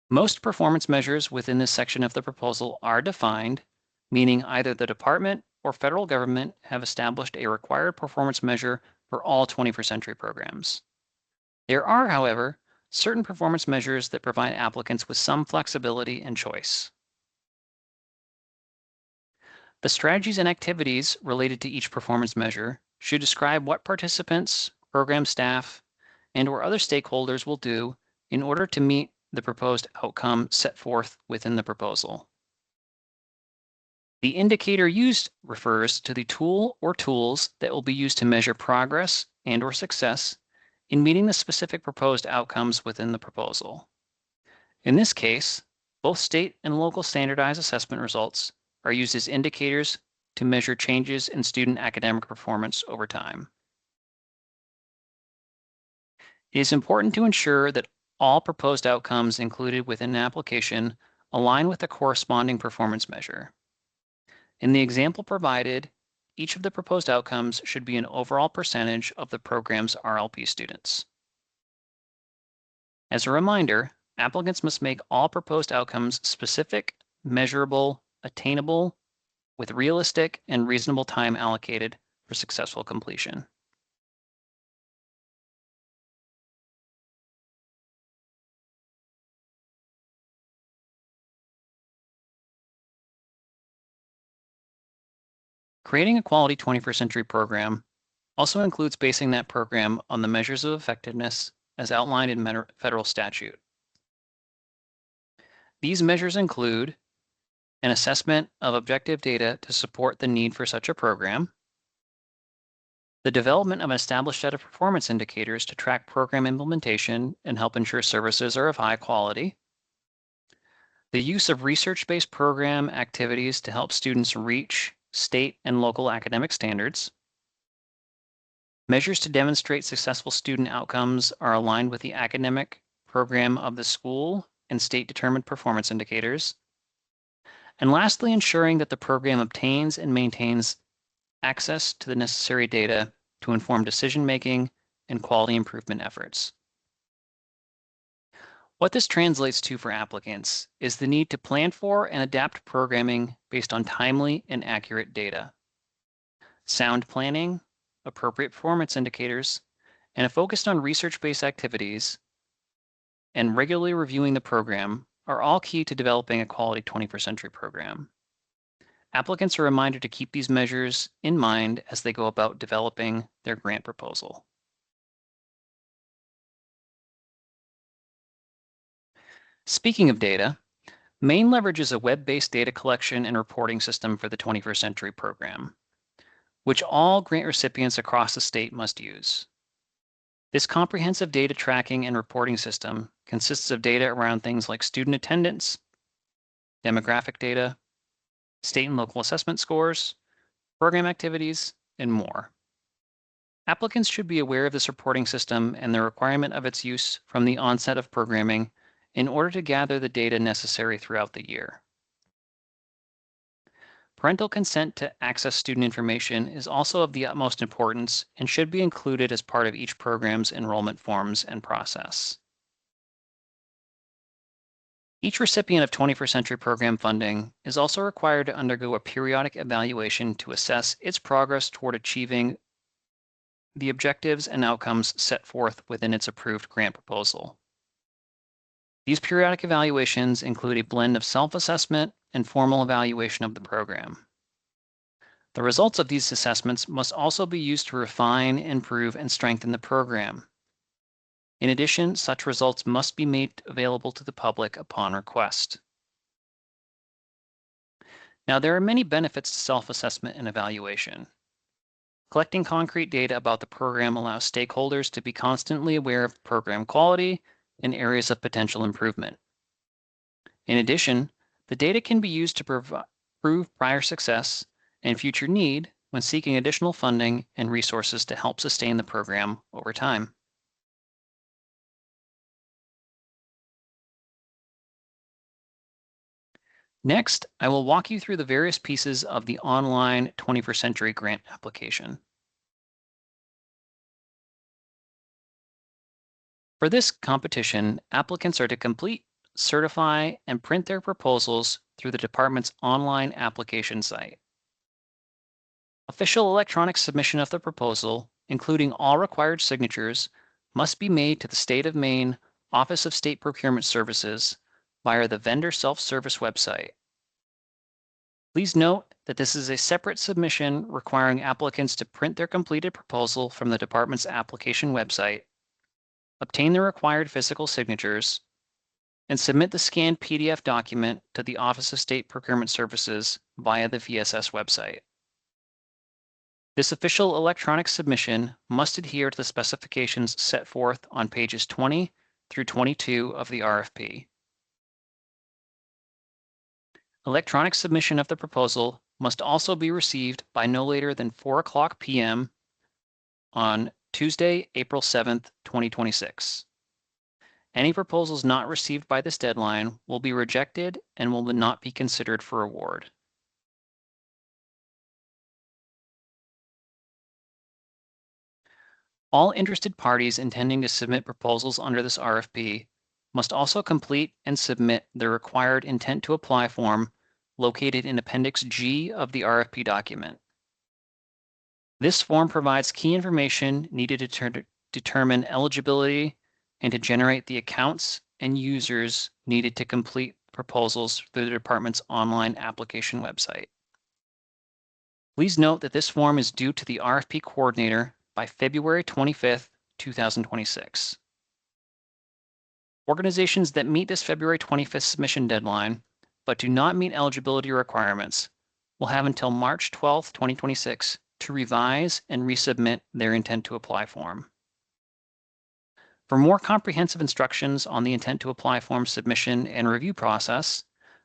Most performance measures within this section of the proposal are defined, meaning either the department or federal government have established a required performance measure for all 21st century programs. There are, however, certain performance measures that provide applicants with some flexibility and choice. The strategies and activities related to each performance measure should describe what participants, program staff, and/or other stakeholders will do in order to meet the proposed outcome set forth within the proposal. The indicator used refers to the tool or tools that will be used to measure progress and/or success in meeting the specific proposed outcomes within the proposal. In this case, both state and local standardized assessment results are used as indicators to measure changes in student academic performance over time. It is important to ensure that all proposed outcomes included within an application align with the corresponding performance measure. In the example provided, each of the proposed outcomes should be an overall percentage of the program's RLP students. As a reminder, applicants must make all proposed outcomes specific, measurable, attainable, with realistic and reasonable time allocated for successful completion. Creating a quality 21st century program also includes basing that program on the measures of effectiveness as outlined in federal statute. These measures include an assessment of objective data to support the need for such a program, the development of an established set of performance indicators to track program implementation and help ensure services are of high quality, the use of research-based program activities to help students reach state and local academic standards. Measures to demonstrate successful student outcomes are aligned with the academic program of the school and state-determined performance indicators. And lastly, ensuring that the program obtains and maintains access to the necessary data to inform decision-making and quality improvement efforts. What this translates to for applicants is the need to plan for and adapt programming based on timely and accurate data. Sound planning, appropriate performance indicators, and a focus on research-based activities and regularly reviewing the program are all key to developing a quality 21st century program. Applicants are reminded to keep these measures in mind as they go about developing their grant proposal. Speaking of data, Maine leverages a web-based data collection and reporting system for the 21st century program, which all grant recipients across the state must use. This comprehensive data tracking and reporting system consists of data around things like student attendance, demographic data, state and local assessment scores, program activities, and more. Applicants should be aware of this reporting system and the requirement of its use from the onset of programming in order to gather the data necessary throughout the year. Parental consent to access student information is also of the utmost importance and should be included as part of each program's enrollment forms and process. Each recipient of 21st century program funding is also required to undergo a periodic evaluation to assess its progress toward achieving the objectives and outcomes set forth within its approved grant proposal. These periodic evaluations include a blend of self-assessment and formal evaluation of the program. The results of these assessments must also be used to refine, improve, and strengthen the program. In addition, such results must be made available to the public upon request. Now, there are many benefits to self-assessment and evaluation. Collecting concrete data about the program allows stakeholders to be constantly aware of program quality and areas of potential improvement. In addition, the data can be used to prove prior success and future need when seeking additional funding and resources to help sustain the program over time. Next, I will walk you through the various pieces of the online 21st century grant application. For this competition, applicants are to complete certify, and print their proposals through the department's online application site. Official electronic submission of the proposal, including all required signatures, must be made to the State of Maine Office of State Procurement Services via the vendor self-service website. Please note that this is a separate submission requiring applicants to print their completed proposal from the department's application website, obtain the required physical signatures, and submit the scanned PDF document to the Office of State Procurement Services via the VSS website. This official electronic submission must adhere to the specifications set forth on pages 20 through 22 of the RFP. Electronic submission of the proposal must also be received by no later than 4:00 p.m. on Tuesday, April 7th, 2026. Any proposals not received by this deadline will be rejected and will not be considered for award. All interested parties intending to submit proposals under this RFP must also complete and submit the required intent to apply form located in Appendix G of the RFP document. This form provides key information needed to determine eligibility and to generate the accounts and users needed to complete proposals through the department's online application website. Please note that this form is due to the RFP coordinator by February 25th, 2026. Organizations that meet this February 25th submission deadline but do not meet eligibility requirements will have until March 12th, 2026 to revise and resubmit their intent to apply form. For more comprehensive instructions on the intent to apply form submission and review process,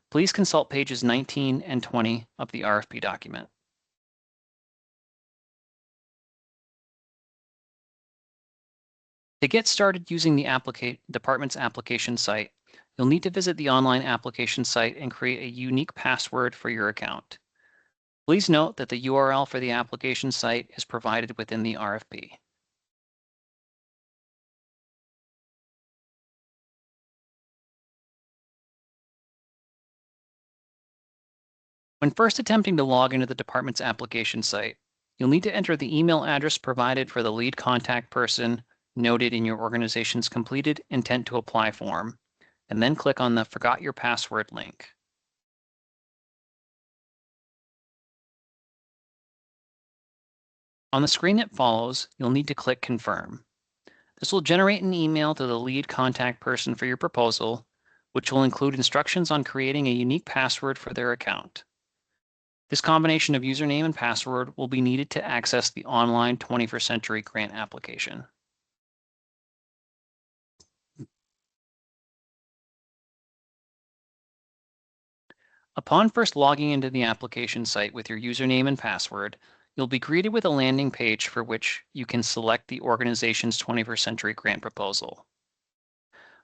please consult pages 19 and 20 of the RFP document. To get started using the department's application site, you'll need to visit the online application site and create a unique password for your account. Please note that the URL for the application site is provided within the RFP. When first attempting to log into the department's application site, you'll need to enter the email address provided for the lead contact person noted in your organization's completed intent to apply form, and then click on the Forgot Your Password link. On the screen that follows, you'll need to click Confirm. This will generate an email to the lead contact person for your proposal, which will include instructions on creating a unique password for their account. This combination of username and password will be needed to access the online 21st Century Grant application. Upon first logging into the application site with your username and password, you'll be greeted with a landing page for which you can select the organization's 21st Century Grant proposal.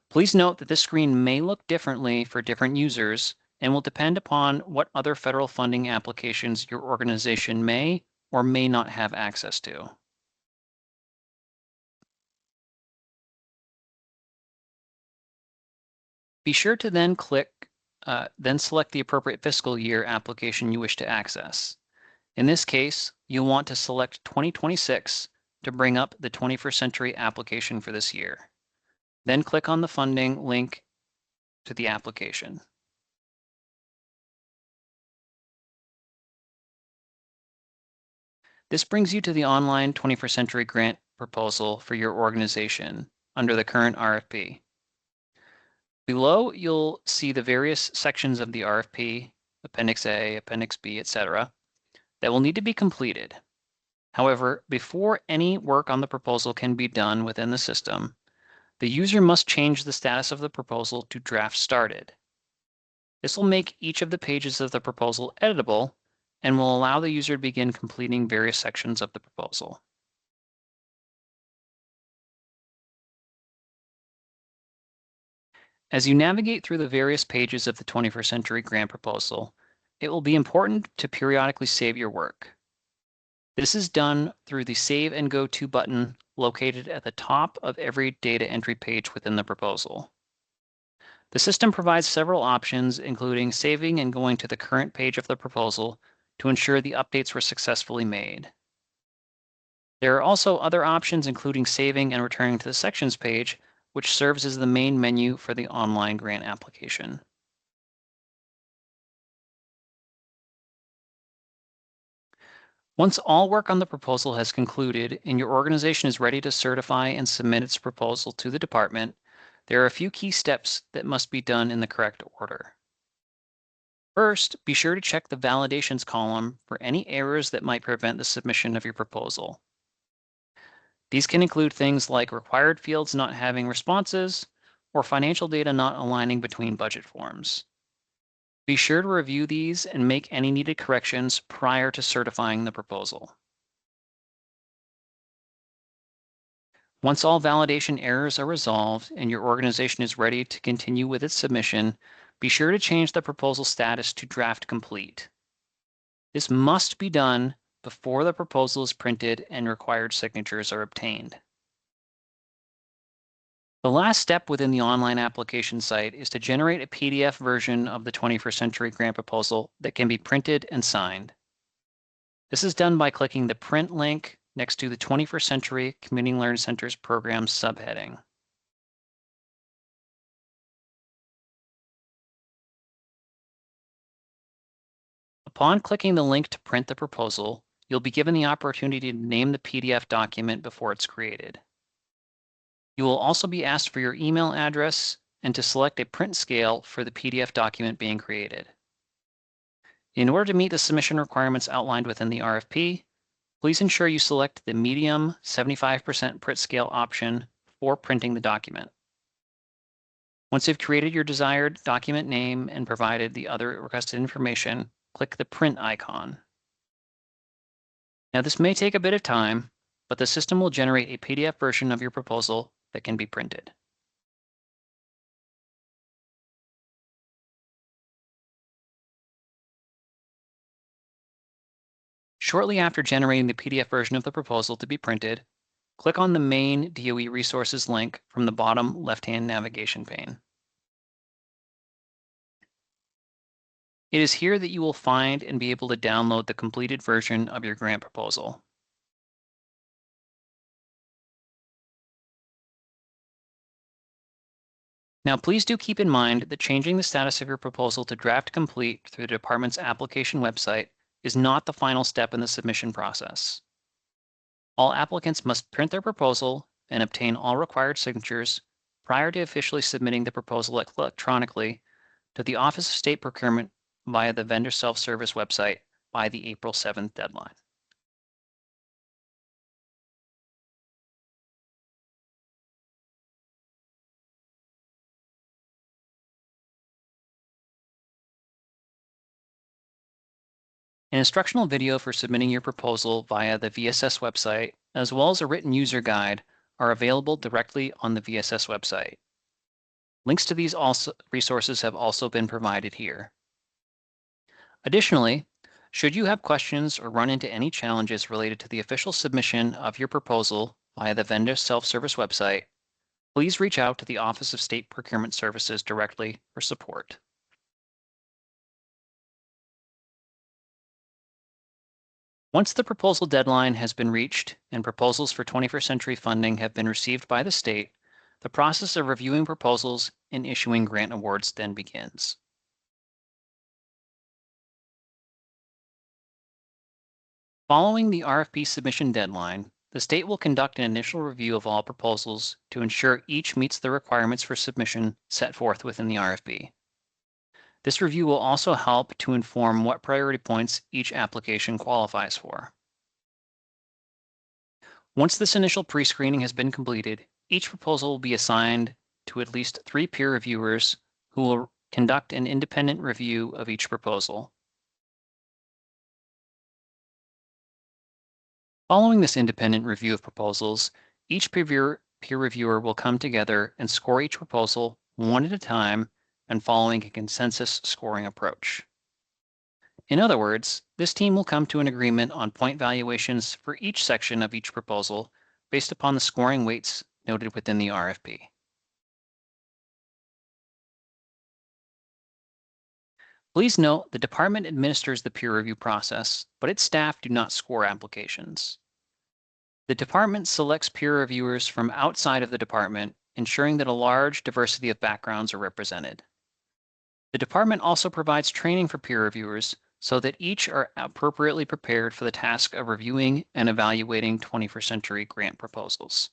Please note that this screen may look differently for different users and will depend upon what other federal funding applications your organization may or may not have access to. Be sure to then select the appropriate fiscal year application you wish to access. In this case, you'll want to select 2026 to bring up the 21st Century application for this year. Then click on the funding link to the application. This brings you to the online 21st Century Grant proposal for your organization under the current RFP. Below, you'll see the various sections of the RFP, Appendix A, Appendix B, etc., that will need to be completed. However, before any work on the proposal can be done within the system, the user must change the status of the proposal to Draft Started. This will make each of the pages of the proposal editable and will allow the user to begin completing various sections of the proposal. As you navigate through the various pages of the 21st Century Grant proposal, it will be important to periodically save your work. This is done through the Save and Go To button located at the top of every data entry page within the proposal. The system provides several options, including saving and going to the current page of the proposal to ensure the updates were successfully made. There are also other options, including saving and returning to the Sections page, which serves as the main menu for the online grant application. Once all work on the proposal has concluded and your organization is ready to certify and submit its proposal to the department, there are a few key steps that must be done in the correct order. First, be sure to check the validations column for any errors that might prevent the submission of your proposal. These can include things like required fields not having responses or financial data not aligning between budget forms. Be sure to review these and make any needed corrections prior to certifying the proposal. Once all validation errors are resolved and your organization is ready to continue with its submission, be sure to change the proposal status to draft complete. This must be done before the proposal is printed and required signatures are obtained. The last step within the online application site is to generate a PDF version of the 21st Century Grant Proposal that can be printed and signed. This is done by clicking the print link next to the 21st Century Community Learning Centers Program subheading. Upon clicking the link to print the proposal, you'll be given the opportunity to name the PDF document before it's created. You will also be asked for your email address and to select a print scale for the PDF document being created. In order to meet the submission requirements outlined within the RFP, please ensure you select the medium 75% print scale option for printing the document. Once you've created your desired document name and provided the other requested information, click the print icon. Now, this may take a bit of time, but the system will generate a PDF version of your proposal that can be printed. Shortly after generating the PDF version of the proposal to be printed, click on the Maine DOE Resources link from the bottom left-hand navigation pane. It is here that you will find and be able to download the completed version of your grant proposal. Now, please do keep in mind that changing the status of your proposal to draft complete through the department's application website is not the final step in the submission process. All applicants must print their proposal and obtain all required signatures prior to officially submitting the proposal electronically to the Office of State Procurement via the vendor self-service website by the April 7th deadline. An instructional video for submitting your proposal via the VSS website, as well as a written user guide, are available directly on the VSS website. Links to these resources have also been provided here. Additionally, should you have questions or run into any challenges related to the official submission of your proposal via the vendor self-service website, please reach out to the Office of State Procurement Services directly for support. Once the proposal deadline has been reached and proposals for 21st century funding have been received by the state, the process of reviewing proposals and issuing grant awards then begins. Following the RFP submission deadline, the state will conduct an initial review of all proposals to ensure each meets the requirements for submission set forth within the RFP. This review will also help to inform what priority points each application qualifies for. Once this initial pre-screening has been completed, each proposal will be assigned to at least 3 peer reviewers who will conduct an independent review of each proposal. Following this independent review of proposals, each peer reviewer will come together and score each proposal one at a time and following a consensus scoring approach. In other words, this team will come to an agreement on point valuations for each section of each proposal based upon the scoring weights noted within the RFP. Please note the department administers the peer review process, but its staff do not score applications. The department selects peer reviewers from outside of the department, ensuring that a large diversity of backgrounds are represented. The department also provides training for peer reviewers so that each are appropriately prepared for the task of reviewing and evaluating 21st century grant proposals.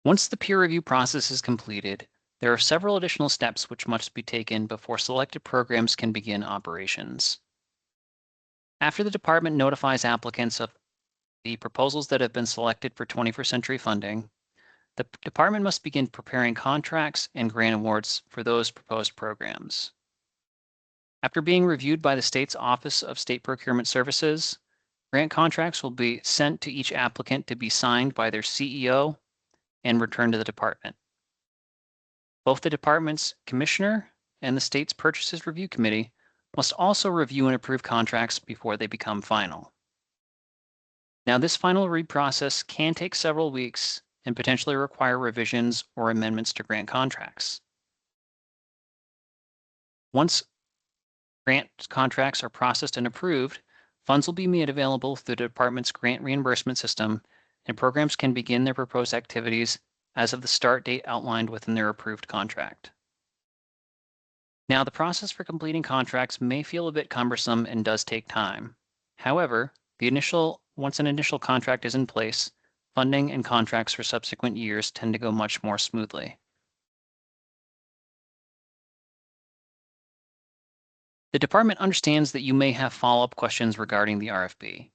Once the peer review process is completed, there are several additional steps which must be taken before selected programs can begin operations. After the department notifies applicants of the proposals that have been selected for 21st century funding, the department must begin preparing contracts and grant awards for those proposed programs. After being reviewed by the state's Office of State Procurement Services, grant contracts will be sent to each applicant to be signed by their CEO and returned to the department. Both the department's commissioner and the state's Purchases Review Committee must also review and approve contracts before they become final. Now, this final read process can take several weeks and potentially require revisions or amendments to grant contracts. Once grant contracts are processed and approved, funds will be made available through the department's grant reimbursement system, and programs can begin their proposed activities as of the start date outlined within their approved contract. Now, the process for completing contracts may feel a bit cumbersome and does take time. However, once an initial contract is in place, funding and contracts for subsequent years tend to go much more smoothly. The department understands that you may have follow-up questions regarding the RFP.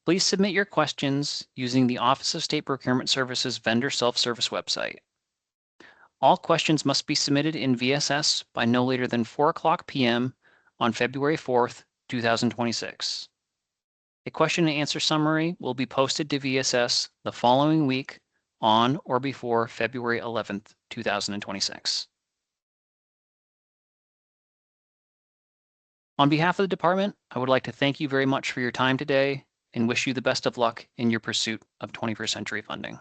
Please submit your questions using the Office of State Procurement Services vendor self-service website. All questions must be submitted in VSS by no later than 4:00 p.m. on February 4th, 2026. A question and answer summary will be posted to VSS the following week on or before February 11th, 2026. On behalf of the department, I would like to thank you very much for your time today and wish you the best of luck in your pursuit of 21st century funding.